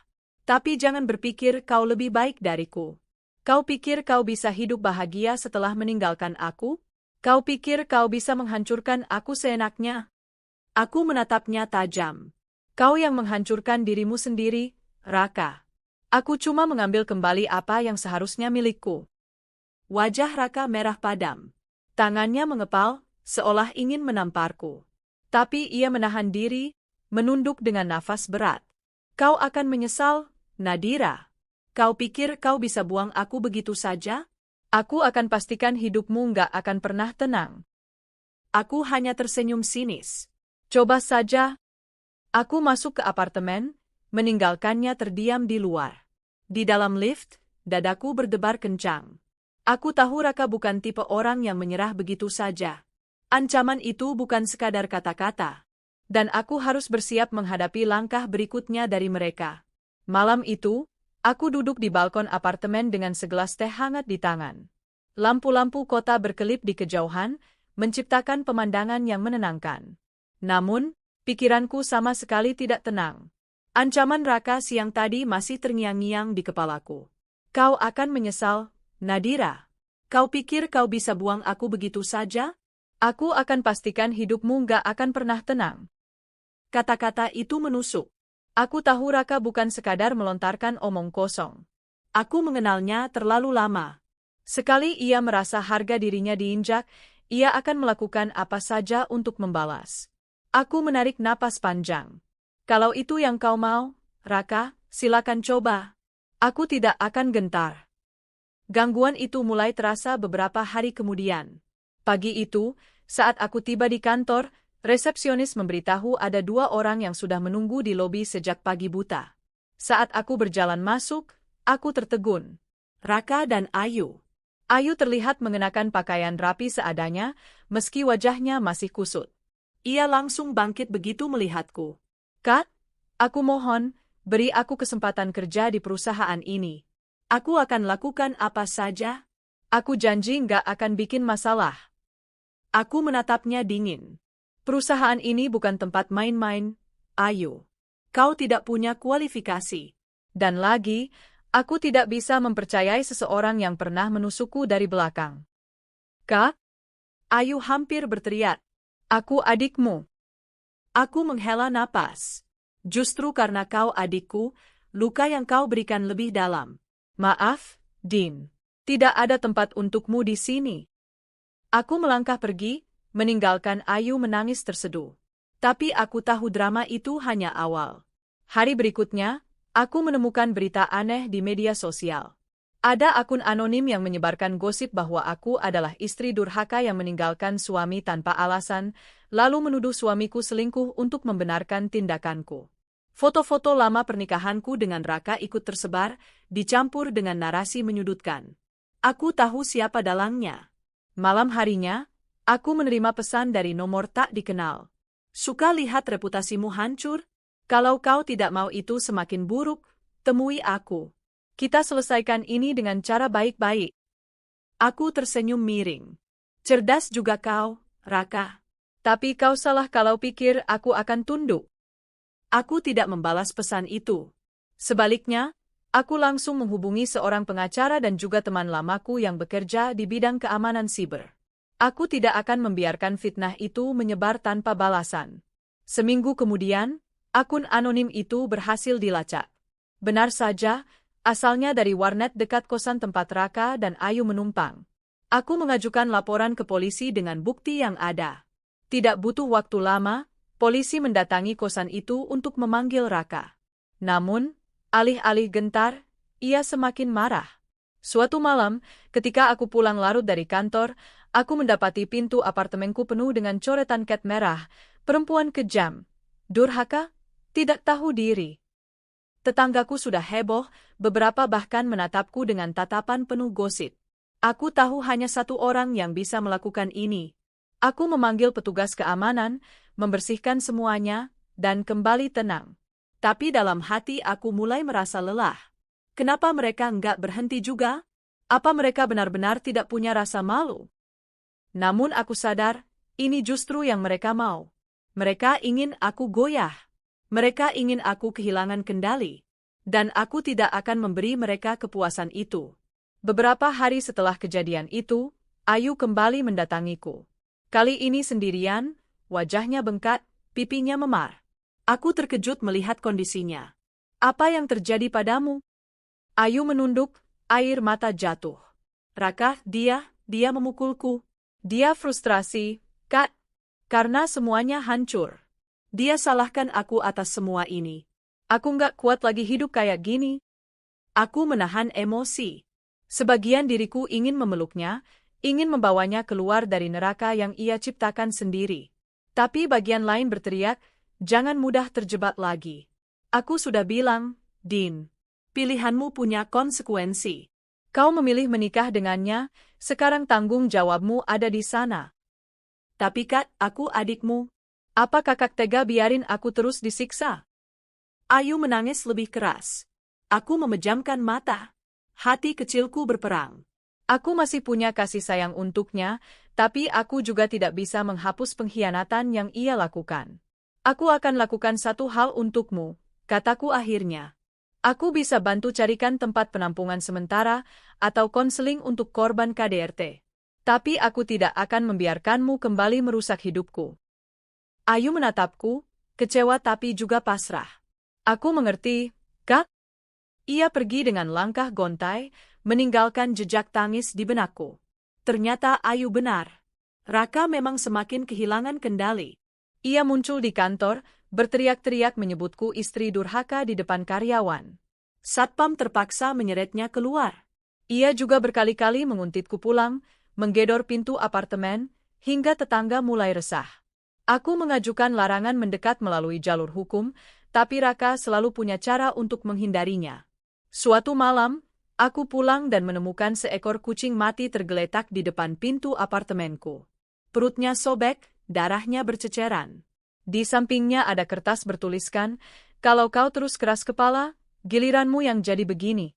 Tapi jangan berpikir kau lebih baik dariku. Kau pikir kau bisa hidup bahagia setelah meninggalkan aku? Kau pikir kau bisa menghancurkan aku seenaknya? Aku menatapnya tajam. Kau yang menghancurkan dirimu sendiri, Raka. Aku cuma mengambil kembali apa yang seharusnya milikku. Wajah Raka merah padam. Tangannya mengepal, seolah ingin menamparku. Tapi ia menahan diri, menunduk dengan nafas berat. Kau akan menyesal, Nadira. Kau pikir kau bisa buang aku begitu saja? Aku akan pastikan hidupmu nggak akan pernah tenang. Aku hanya tersenyum sinis. Coba saja. Aku masuk ke apartemen, meninggalkannya terdiam di luar. Di dalam lift, dadaku berdebar kencang. Aku tahu Raka bukan tipe orang yang menyerah begitu saja. Ancaman itu bukan sekadar kata-kata. Dan aku harus bersiap menghadapi langkah berikutnya dari mereka. Malam itu, aku duduk di balkon apartemen dengan segelas teh hangat di tangan. Lampu-lampu kota berkelip di kejauhan, menciptakan pemandangan yang menenangkan. Namun, pikiranku sama sekali tidak tenang. Ancaman Raka siang tadi masih terngiang-ngiang di kepalaku. Kau akan menyesal, Nadira. Kau pikir kau bisa buang aku begitu saja? Aku akan pastikan hidupmu nggak akan pernah tenang. Kata-kata itu menusuk. Aku tahu Raka bukan sekadar melontarkan omong kosong. Aku mengenalnya terlalu lama. Sekali ia merasa harga dirinya diinjak, ia akan melakukan apa saja untuk membalas. Aku menarik napas panjang. Kalau itu yang kau mau, Raka, silakan coba. Aku tidak akan gentar. Gangguan itu mulai terasa beberapa hari kemudian. Pagi itu, saat aku tiba di kantor, resepsionis memberitahu ada 2 orang yang sudah menunggu di lobi sejak pagi buta. Saat aku berjalan masuk, aku tertegun. Raka dan Ayu. Ayu terlihat mengenakan pakaian rapi seadanya, meski wajahnya masih kusut. Ia langsung bangkit begitu melihatku. Kak, aku mohon, beri aku kesempatan kerja di perusahaan ini. Aku akan lakukan apa saja. Aku janji nggak akan bikin masalah. Aku menatapnya dingin. Perusahaan ini bukan tempat main-main, Ayu. Kau tidak punya kualifikasi. Dan lagi, aku tidak bisa mempercayai seseorang yang pernah menusukku dari belakang. Kak? Ayu hampir berteriak. Aku adikmu. Aku menghela napas. Justru karena kau adikku, luka yang kau berikan lebih dalam. Maaf, Din. Tidak ada tempat untukmu di sini. Aku melangkah pergi, meninggalkan Ayu menangis terseduh. Tapi aku tahu drama itu hanya awal. Hari berikutnya, aku menemukan berita aneh di media sosial. Ada akun anonim yang menyebarkan gosip bahwa aku adalah istri durhaka yang meninggalkan suami tanpa alasan, lalu menuduh suamiku selingkuh untuk membenarkan tindakanku. Foto-foto lama pernikahanku dengan Raka ikut tersebar, dicampur dengan narasi menyudutkan. Aku tahu siapa dalangnya. Malam harinya, aku menerima pesan dari nomor tak dikenal. Suka lihat reputasimu hancur? Kalau kau tidak mau itu semakin buruk, temui aku. Kita selesaikan ini dengan cara baik-baik. Aku tersenyum miring. Cerdas juga kau, Raka. Tapi kau salah kalau pikir aku akan tunduk. Aku tidak membalas pesan itu. Sebaliknya, aku langsung menghubungi seorang pengacara dan juga teman lamaku yang bekerja di bidang keamanan siber. Aku tidak akan membiarkan fitnah itu menyebar tanpa balasan. Seminggu kemudian, akun anonim itu berhasil dilacak. Benar saja, asalnya dari warnet dekat kosan tempat Raka dan Ayu menumpang. Aku mengajukan laporan ke polisi dengan bukti yang ada. Tidak butuh waktu lama, polisi mendatangi kosan itu untuk memanggil Raka. Namun, alih-alih gentar, ia semakin marah. Suatu malam, ketika aku pulang larut dari kantor, aku mendapati pintu apartemenku penuh dengan coretan cat merah, perempuan kejam, durhaka, tidak tahu diri. Tetanggaku sudah heboh, beberapa bahkan menatapku dengan tatapan penuh gosip. Aku tahu hanya satu orang yang bisa melakukan ini. Aku memanggil petugas keamanan, membersihkan semuanya, dan kembali tenang. Tapi dalam hati aku mulai merasa lelah. Kenapa mereka nggak berhenti juga? Apa mereka benar-benar tidak punya rasa malu? Namun aku sadar, ini justru yang mereka mau. Mereka ingin aku goyah. Mereka ingin aku kehilangan kendali. Dan aku tidak akan memberi mereka kepuasan itu. Beberapa hari setelah kejadian itu, Ayu kembali mendatangiku. Kali ini sendirian, wajahnya bengkak, pipinya memar. Aku terkejut melihat kondisinya. Apa yang terjadi padamu? Ayu menunduk, air mata jatuh. Raka, dia memukulku. Dia frustrasi, Kak, karena semuanya hancur. Dia salahkan aku atas semua ini. Aku nggak kuat lagi hidup kayak gini. Aku menahan emosi. Sebagian diriku ingin memeluknya, ingin membawanya keluar dari neraka yang ia ciptakan sendiri. Tapi bagian lain berteriak, jangan mudah terjebak lagi. Aku sudah bilang, Din, pilihanmu punya konsekuensi. Kau memilih menikah dengannya, sekarang tanggung jawabmu ada di sana. Tapi Kak, aku adikmu. Apa kakak tega biarin aku terus disiksa? Ayu menangis lebih keras. Aku memejamkan mata. Hati kecilku berperang. Aku masih punya kasih sayang untuknya, tapi aku juga tidak bisa menghapus pengkhianatan yang ia lakukan. Aku akan lakukan satu hal untukmu, kataku akhirnya. Aku bisa bantu carikan tempat penampungan sementara atau konseling untuk korban KDRT. Tapi aku tidak akan membiarkanmu kembali merusak hidupku. Ayu menatapku, kecewa tapi juga pasrah. Aku mengerti, Kak. Ia pergi dengan langkah gontai, meninggalkan jejak tangis di benakku. Ternyata Ayu benar. Raka memang semakin kehilangan kendali. Ia muncul di kantor, berteriak-teriak menyebutku istri durhaka di depan karyawan. Satpam terpaksa menyeretnya keluar. Ia juga berkali-kali menguntitku pulang, menggedor pintu apartemen, hingga tetangga mulai resah. Aku mengajukan larangan mendekat melalui jalur hukum, tapi Raka selalu punya cara untuk menghindarinya. Suatu malam, aku pulang dan menemukan seekor kucing mati tergeletak di depan pintu apartemenku. Perutnya sobek, darahnya berceceran. Di sampingnya ada kertas bertuliskan, kalau kau terus keras kepala, giliranmu yang jadi begini.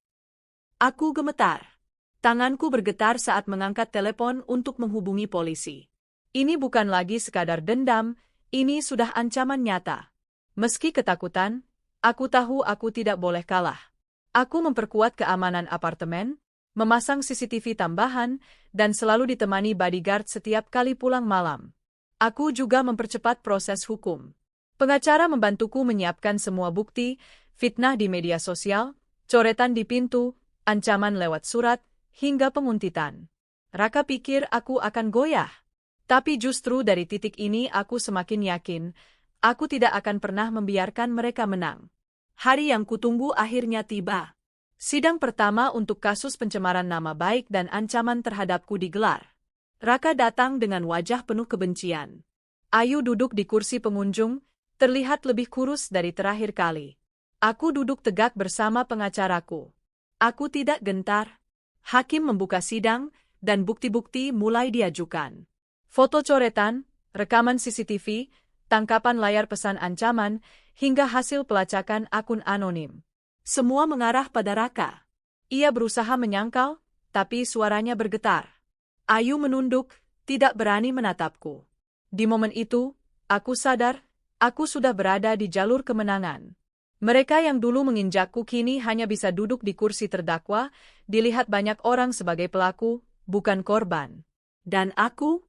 Aku gemetar. Tanganku bergetar saat mengangkat telepon untuk menghubungi polisi. Ini bukan lagi sekadar dendam, ini sudah ancaman nyata. Meski ketakutan, aku tahu aku tidak boleh kalah. Aku memperkuat keamanan apartemen, memasang CCTV tambahan, dan selalu ditemani bodyguard setiap kali pulang malam. Aku juga mempercepat proses hukum. Pengacara membantuku menyiapkan semua bukti, fitnah di media sosial, coretan di pintu, ancaman lewat surat, hingga penguntitan. Raka pikir aku akan goyah. Tapi justru dari titik ini aku semakin yakin, aku tidak akan pernah membiarkan mereka menang. Hari yang kutunggu akhirnya tiba. Sidang pertama untuk kasus pencemaran nama baik dan ancaman terhadapku digelar. Raka datang dengan wajah penuh kebencian. Ayu duduk di kursi pengunjung, terlihat lebih kurus dari terakhir kali. Aku duduk tegak bersama pengacaraku. Aku tidak gentar. Hakim membuka sidang, dan bukti-bukti mulai diajukan. Foto coretan, rekaman CCTV, tangkapan layar pesan ancaman, hingga hasil pelacakan akun anonim. Semua mengarah pada Raka. Ia berusaha menyangkal, tapi suaranya bergetar. Ayu menunduk, tidak berani menatapku. Di momen itu, aku sadar, aku sudah berada di jalur kemenangan. Mereka yang dulu menginjakku kini hanya bisa duduk di kursi terdakwa, dilihat banyak orang sebagai pelaku, bukan korban. Dan aku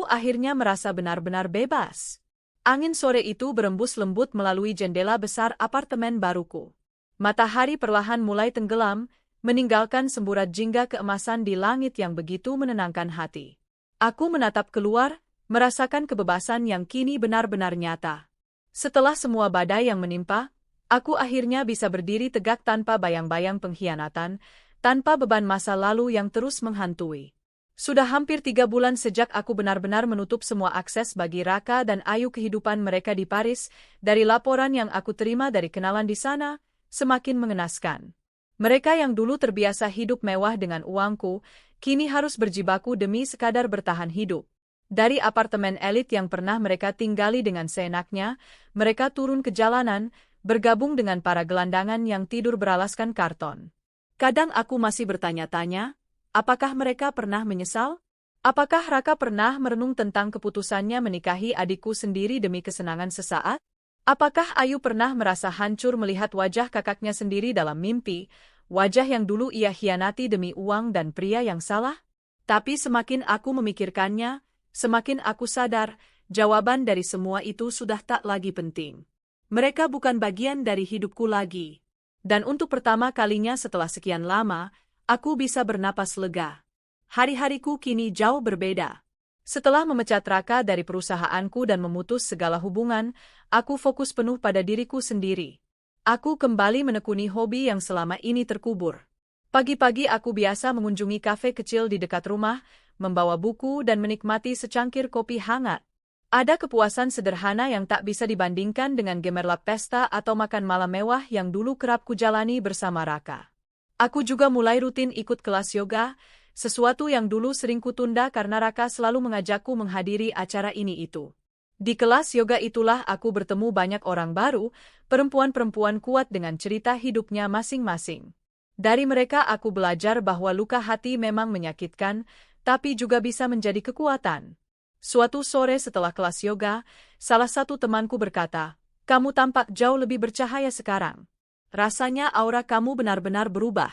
akhirnya merasa benar-benar bebas. Angin sore itu berembus lembut melalui jendela besar apartemen baruku. Matahari perlahan mulai tenggelam, meninggalkan semburat jingga keemasan di langit yang begitu menenangkan hati. Aku menatap keluar, merasakan kebebasan yang kini benar-benar nyata. Setelah semua badai yang menimpa, aku akhirnya bisa berdiri tegak tanpa bayang-bayang pengkhianatan, tanpa beban masa lalu yang terus menghantui. Sudah hampir 3 bulan sejak aku benar-benar menutup semua akses bagi Raka dan Ayu kehidupan mereka di Paris, dari laporan yang aku terima dari kenalan di sana, semakin mengenaskan. Mereka yang dulu terbiasa hidup mewah dengan uangku, kini harus berjibaku demi sekadar bertahan hidup. Dari apartemen elit yang pernah mereka tinggali dengan seenaknya, mereka turun ke jalanan, bergabung dengan para gelandangan yang tidur beralaskan karton. Kadang aku masih bertanya-tanya, apakah mereka pernah menyesal? Apakah Raka pernah merenung tentang keputusannya menikahi adikku sendiri demi kesenangan sesaat? Apakah Ayu pernah merasa hancur melihat wajah kakaknya sendiri dalam mimpi, wajah yang dulu ia hianati demi uang dan pria yang salah? Tapi semakin aku memikirkannya, semakin aku sadar, jawaban dari semua itu sudah tak lagi penting. Mereka bukan bagian dari hidupku lagi. Dan untuk pertama kalinya setelah sekian lama, aku bisa bernapas lega. Hari-hariku kini jauh berbeda. Setelah memecat Raka dari perusahaanku dan memutus segala hubungan, aku fokus penuh pada diriku sendiri. Aku kembali menekuni hobi yang selama ini terkubur. Pagi-pagi aku biasa mengunjungi kafe kecil di dekat rumah, membawa buku dan menikmati secangkir kopi hangat. Ada kepuasan sederhana yang tak bisa dibandingkan dengan gemerlap pesta atau makan malam mewah yang dulu kerap kujalani bersama Raka. Aku juga mulai rutin ikut kelas yoga, sesuatu yang dulu sering kutunda karena Raka selalu mengajakku menghadiri acara ini itu. Di kelas yoga itulah aku bertemu banyak orang baru, perempuan-perempuan kuat dengan cerita hidupnya masing-masing. Dari mereka aku belajar bahwa luka hati memang menyakitkan, tapi juga bisa menjadi kekuatan. Suatu sore setelah kelas yoga, salah satu temanku berkata, "Kamu tampak jauh lebih bercahaya sekarang. Rasanya aura kamu benar-benar berubah."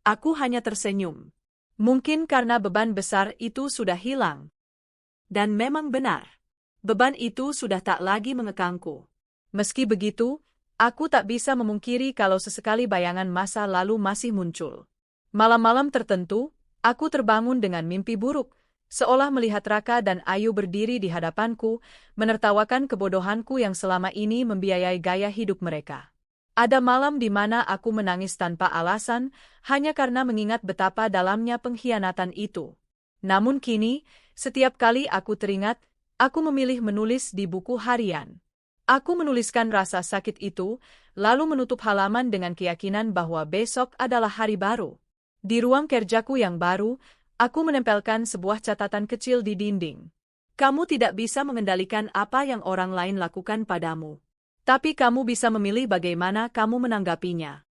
Aku hanya tersenyum. Mungkin karena beban besar itu sudah hilang. Dan memang benar. Beban itu sudah tak lagi mengekangku. Meski begitu, aku tak bisa memungkiri kalau sesekali bayangan masa lalu masih muncul. Malam-malam tertentu, aku terbangun dengan mimpi buruk, seolah melihat Raka dan Ayu berdiri di hadapanku, menertawakan kebodohanku yang selama ini membiayai gaya hidup mereka. Ada malam di mana aku menangis tanpa alasan, hanya karena mengingat betapa dalamnya pengkhianatan itu. Namun kini, setiap kali aku teringat, aku memilih menulis di buku harian. Aku menuliskan rasa sakit itu, lalu menutup halaman dengan keyakinan bahwa besok adalah hari baru. Di ruang kerjaku yang baru, aku menempelkan sebuah catatan kecil di dinding. Kamu tidak bisa mengendalikan apa yang orang lain lakukan padamu. Tapi kamu bisa memilih bagaimana kamu menanggapinya.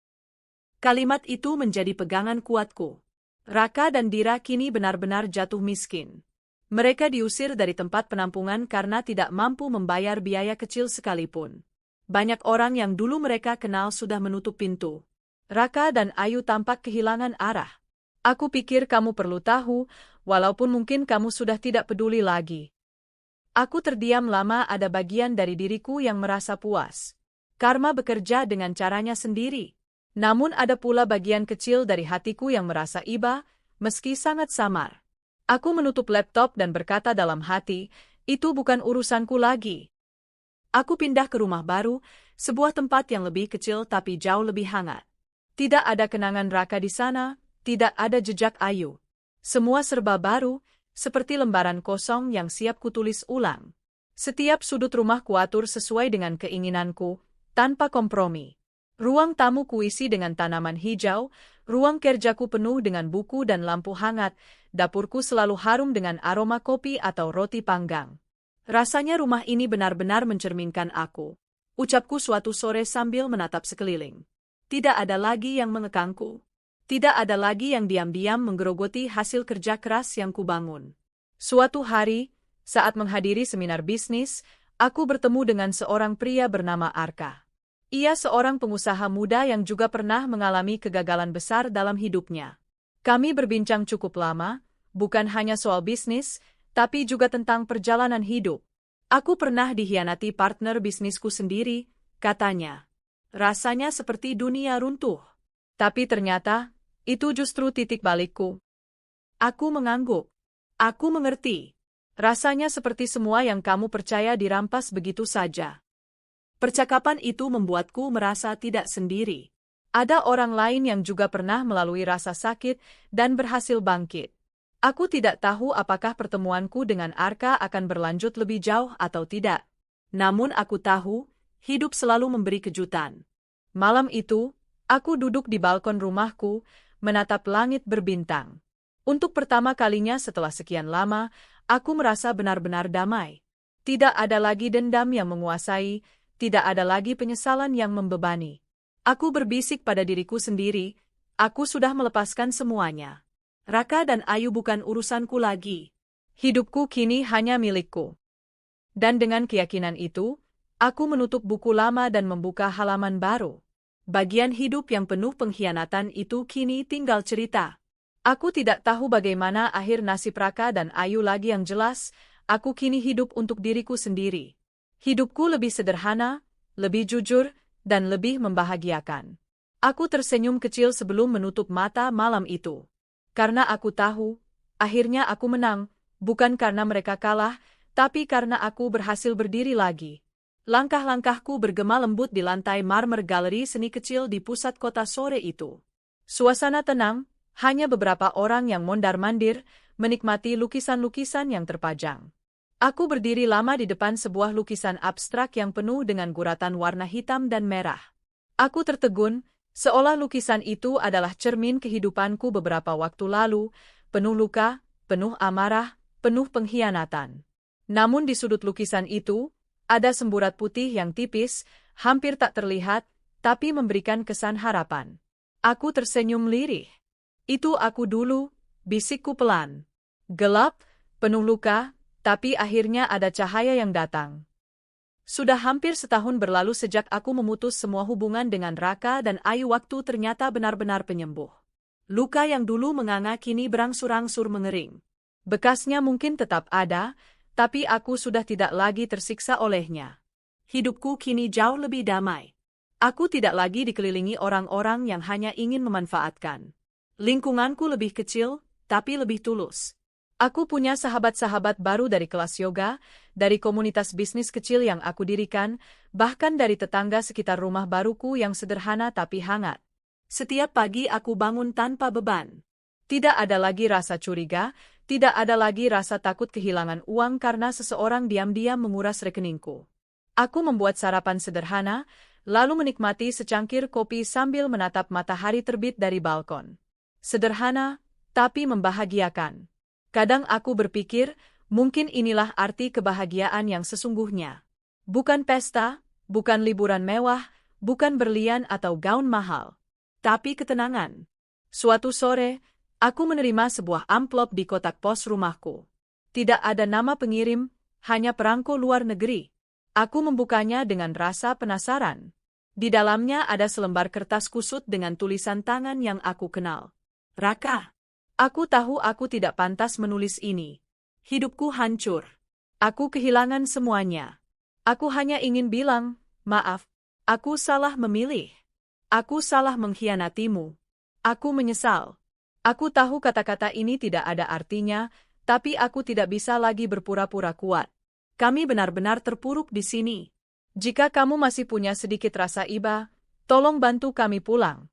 Kalimat itu menjadi pegangan kuatku. Raka dan Dira kini benar-benar jatuh miskin. Mereka diusir dari tempat penampungan karena tidak mampu membayar biaya kecil sekalipun. Banyak orang yang dulu mereka kenal sudah menutup pintu. Raka dan Ayu tampak kehilangan arah. Aku pikir kamu perlu tahu, walaupun mungkin kamu sudah tidak peduli lagi. Aku terdiam lama, ada bagian dari diriku yang merasa puas. Karma bekerja dengan caranya sendiri. Namun ada pula bagian kecil dari hatiku yang merasa iba, meski sangat samar. Aku menutup laptop dan berkata dalam hati, itu bukan urusanku lagi. Aku pindah ke rumah baru, sebuah tempat yang lebih kecil tapi jauh lebih hangat. Tidak ada kenangan Raka di sana, tidak ada jejak Ayu. Semua serba baru, seperti lembaran kosong yang siap kutulis ulang. Setiap sudut rumah kuatur sesuai dengan keinginanku, tanpa kompromi. Ruang tamu kuisi dengan tanaman hijau, ruang kerjaku penuh dengan buku dan lampu hangat, dapurku selalu harum dengan aroma kopi atau roti panggang. Rasanya rumah ini benar-benar mencerminkan aku, ucapku suatu sore sambil menatap sekeliling. Tidak ada lagi yang mengekangku. Tidak ada lagi yang diam-diam menggerogoti hasil kerja keras yang kubangun. Suatu hari, saat menghadiri seminar bisnis, aku bertemu dengan seorang pria bernama Arka. Ia seorang pengusaha muda yang juga pernah mengalami kegagalan besar dalam hidupnya. Kami berbincang cukup lama, bukan hanya soal bisnis, tapi juga tentang perjalanan hidup. Aku pernah dikhianati partner bisnisku sendiri, katanya. Rasanya seperti dunia runtuh. Tapi ternyata, itu justru titik balikku. Aku mengangguk. Aku mengerti. Rasanya seperti semua yang kamu percaya dirampas begitu saja. Percakapan itu membuatku merasa tidak sendiri. Ada orang lain yang juga pernah melalui rasa sakit dan berhasil bangkit. Aku tidak tahu apakah pertemuanku dengan Arka akan berlanjut lebih jauh atau tidak. Namun aku tahu, hidup selalu memberi kejutan. Malam itu, aku duduk di balkon rumahku, menatap langit berbintang. Untuk pertama kalinya setelah sekian lama, aku merasa benar-benar damai. Tidak ada lagi dendam yang menguasai, tidak ada lagi penyesalan yang membebani. Aku berbisik pada diriku sendiri, aku sudah melepaskan semuanya. Raka dan Ayu bukan urusanku lagi. Hidupku kini hanya milikku. Dan dengan keyakinan itu, aku menutup buku lama dan membuka halaman baru. Bagian hidup yang penuh pengkhianatan itu kini tinggal cerita. Aku tidak tahu bagaimana akhir nasib Raka dan Ayu lagi, yang jelas, aku kini hidup untuk diriku sendiri. Hidupku lebih sederhana, lebih jujur, dan lebih membahagiakan. Aku tersenyum kecil sebelum menutup mata malam itu. Karena aku tahu, akhirnya aku menang, bukan karena mereka kalah, tapi karena aku berhasil berdiri lagi. Langkah-langkahku bergema lembut di lantai marmer galeri seni kecil di pusat kota sore itu. Suasana tenang, hanya beberapa orang yang mondar-mandir, menikmati lukisan-lukisan yang terpajang. Aku berdiri lama di depan sebuah lukisan abstrak yang penuh dengan guratan warna hitam dan merah. Aku tertegun, seolah lukisan itu adalah cermin kehidupanku beberapa waktu lalu, penuh luka, penuh amarah, penuh pengkhianatan. Namun di sudut lukisan itu, ada semburat putih yang tipis, hampir tak terlihat, tapi memberikan kesan harapan. Aku tersenyum lirih. Itu aku dulu, bisikku pelan. Gelap, penuh luka, tapi akhirnya ada cahaya yang datang. Sudah hampir setahun berlalu sejak aku memutus semua hubungan dengan Raka dan Ayu. Waktu ternyata benar-benar penyembuh. Luka yang dulu menganga kini berangsur-angsur mengering. Bekasnya mungkin tetap ada, tapi aku sudah tidak lagi tersiksa olehnya. Hidupku kini jauh lebih damai. Aku tidak lagi dikelilingi orang-orang yang hanya ingin memanfaatkan. Lingkunganku lebih kecil, tapi lebih tulus. Aku punya sahabat-sahabat baru dari kelas yoga, dari komunitas bisnis kecil yang aku dirikan, bahkan dari tetangga sekitar rumah baruku yang sederhana tapi hangat. Setiap pagi aku bangun tanpa beban. Tidak ada lagi rasa curiga, tidak ada lagi rasa takut kehilangan uang karena seseorang diam-diam menguras rekeningku. Aku membuat sarapan sederhana, lalu menikmati secangkir kopi sambil menatap matahari terbit dari balkon. Sederhana, tapi membahagiakan. Kadang aku berpikir, mungkin inilah arti kebahagiaan yang sesungguhnya. Bukan pesta, bukan liburan mewah, bukan berlian atau gaun mahal. Tapi ketenangan. Suatu sore, aku menerima sebuah amplop di kotak pos rumahku. Tidak ada nama pengirim, hanya perangko luar negeri. Aku membukanya dengan rasa penasaran. Di dalamnya ada selembar kertas kusut dengan tulisan tangan yang aku kenal. Raka. Aku tahu aku tidak pantas menulis ini. Hidupku hancur. Aku kehilangan semuanya. Aku hanya ingin bilang, maaf, aku salah memilih. Aku salah mengkhianatimu. Aku menyesal. Aku tahu kata-kata ini tidak ada artinya, tapi aku tidak bisa lagi berpura-pura kuat. Kami benar-benar terpuruk di sini. Jika kamu masih punya sedikit rasa iba, tolong bantu kami pulang.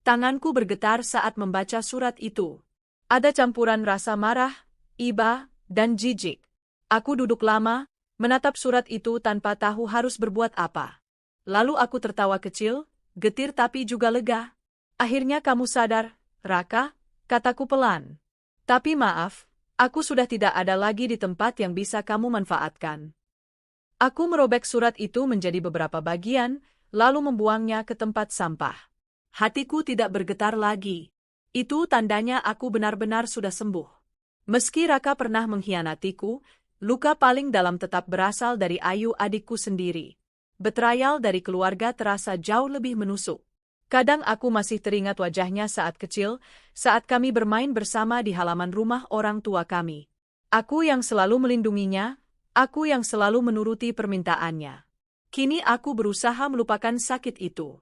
Tanganku bergetar saat membaca surat itu. Ada campuran rasa marah, iba, dan jijik. Aku duduk lama, menatap surat itu tanpa tahu harus berbuat apa. Lalu aku tertawa kecil, getir tapi juga lega. Akhirnya kamu sadar, Raka, kataku pelan. Tapi maaf, aku sudah tidak ada lagi di tempat yang bisa kamu manfaatkan. Aku merobek surat itu menjadi beberapa bagian, lalu membuangnya ke tempat sampah. Hatiku tidak bergetar lagi. Itu tandanya aku benar-benar sudah sembuh. Meski Raka pernah mengkhianatiku, luka paling dalam tetap berasal dari Ayu, adikku sendiri. Betrayal dari keluarga terasa jauh lebih menusuk. Kadang aku masih teringat wajahnya saat kecil, saat kami bermain bersama di halaman rumah orang tua kami. Aku yang selalu melindunginya, aku yang selalu menuruti permintaannya. Kini aku berusaha melupakan sakit itu.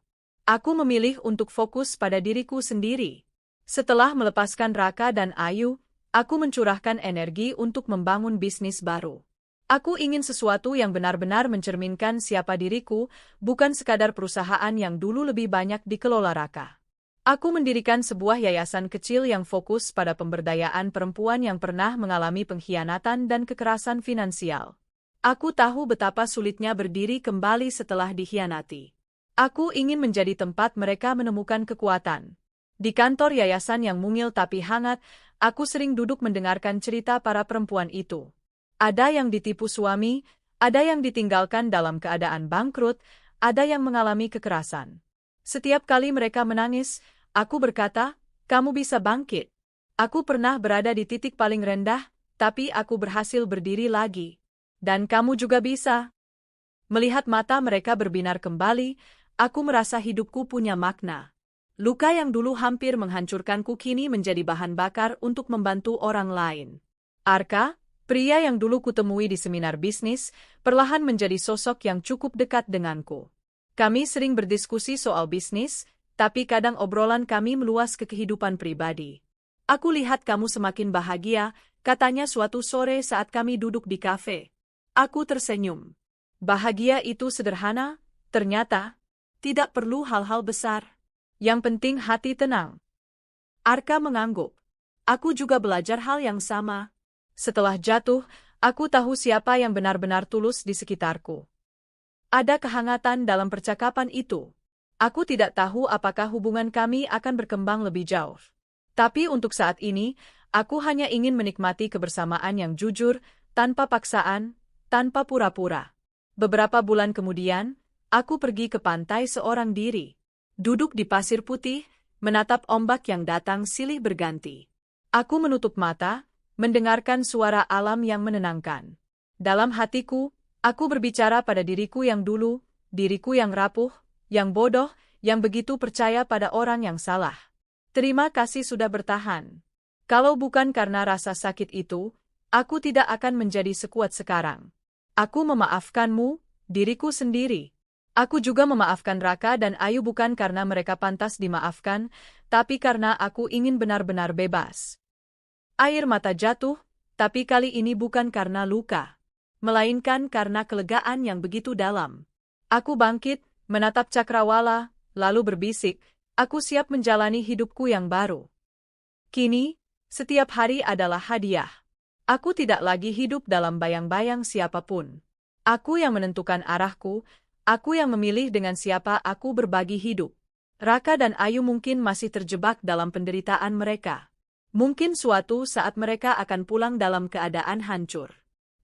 Aku memilih untuk fokus pada diriku sendiri. Setelah melepaskan Raka dan Ayu, aku mencurahkan energi untuk membangun bisnis baru. Aku ingin sesuatu yang benar-benar mencerminkan siapa diriku, bukan sekadar perusahaan yang dulu lebih banyak dikelola Raka. Aku mendirikan sebuah yayasan kecil yang fokus pada pemberdayaan perempuan yang pernah mengalami pengkhianatan dan kekerasan finansial. Aku tahu betapa sulitnya berdiri kembali setelah dikhianati. Aku ingin menjadi tempat mereka menemukan kekuatan. Di kantor yayasan yang mungil tapi hangat, aku sering duduk mendengarkan cerita para perempuan itu. Ada yang ditipu suami, ada yang ditinggalkan dalam keadaan bangkrut, ada yang mengalami kekerasan. Setiap kali mereka menangis, aku berkata, kamu bisa bangkit. Aku pernah berada di titik paling rendah, tapi aku berhasil berdiri lagi. Dan kamu juga bisa. Melihat mata mereka berbinar kembali, aku merasa hidupku punya makna. Luka yang dulu hampir menghancurkanku kini menjadi bahan bakar untuk membantu orang lain. Arka, pria yang dulu kutemui di seminar bisnis, perlahan menjadi sosok yang cukup dekat denganku. Kami sering berdiskusi soal bisnis, tapi kadang obrolan kami meluas ke kehidupan pribadi. Aku lihat kamu semakin bahagia, katanya suatu sore saat kami duduk di kafe. Aku tersenyum. Bahagia itu sederhana, ternyata. Tidak perlu hal-hal besar. Yang penting hati tenang. Arka mengangguk. Aku juga belajar hal yang sama. Setelah jatuh, aku tahu siapa yang benar-benar tulus di sekitarku. Ada kehangatan dalam percakapan itu. Aku tidak tahu apakah hubungan kami akan berkembang lebih jauh. Tapi untuk saat ini, aku hanya ingin menikmati kebersamaan yang jujur, tanpa paksaan, tanpa pura-pura. Beberapa bulan kemudian, aku pergi ke pantai seorang diri. Duduk di pasir putih, menatap ombak yang datang silih berganti. Aku menutup mata, mendengarkan suara alam yang menenangkan. Dalam hatiku, aku berbicara pada diriku yang dulu, diriku yang rapuh, yang bodoh, yang begitu percaya pada orang yang salah. Terima kasih sudah bertahan. Kalau bukan karena rasa sakit itu, aku tidak akan menjadi sekuat sekarang. Aku memaafkanmu, diriku sendiri. Aku juga memaafkan Raka dan Ayu bukan karena mereka pantas dimaafkan, tapi karena aku ingin benar-benar bebas. Air mata jatuh, tapi kali ini bukan karena luka, melainkan karena kelegaan yang begitu dalam. Aku bangkit, menatap Cakrawala, lalu berbisik, aku siap menjalani hidupku yang baru. Kini, setiap hari adalah hadiah. Aku tidak lagi hidup dalam bayang-bayang siapapun. Aku yang menentukan arahku, aku yang memilih dengan siapa aku berbagi hidup. Raka dan Ayu mungkin masih terjebak dalam penderitaan mereka. Mungkin suatu saat mereka akan pulang dalam keadaan hancur.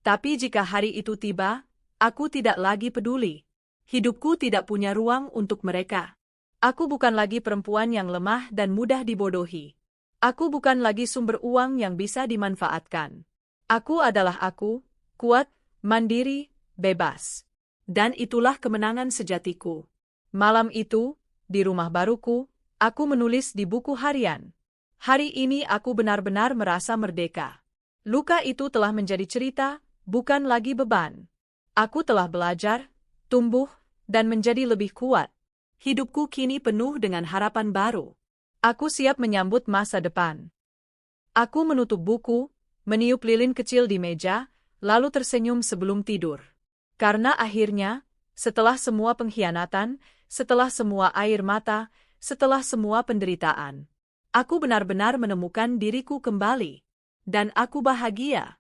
Tapi jika hari itu tiba, aku tidak lagi peduli. Hidupku tidak punya ruang untuk mereka. Aku bukan lagi perempuan yang lemah dan mudah dibodohi. Aku bukan lagi sumber uang yang bisa dimanfaatkan. Aku adalah aku, kuat, mandiri, bebas. Dan itulah kemenangan sejatiku. Malam itu, di rumah baruku, aku menulis di buku harian. Hari ini aku benar-benar merasa merdeka. Luka itu telah menjadi cerita, bukan lagi beban. Aku telah belajar, tumbuh, dan menjadi lebih kuat. Hidupku kini penuh dengan harapan baru. Aku siap menyambut masa depan. Aku menutup buku, meniup lilin kecil di meja, lalu tersenyum sebelum tidur. Karena akhirnya, setelah semua pengkhianatan, setelah semua air mata, setelah semua penderitaan, aku benar-benar menemukan diriku kembali. Dan aku bahagia.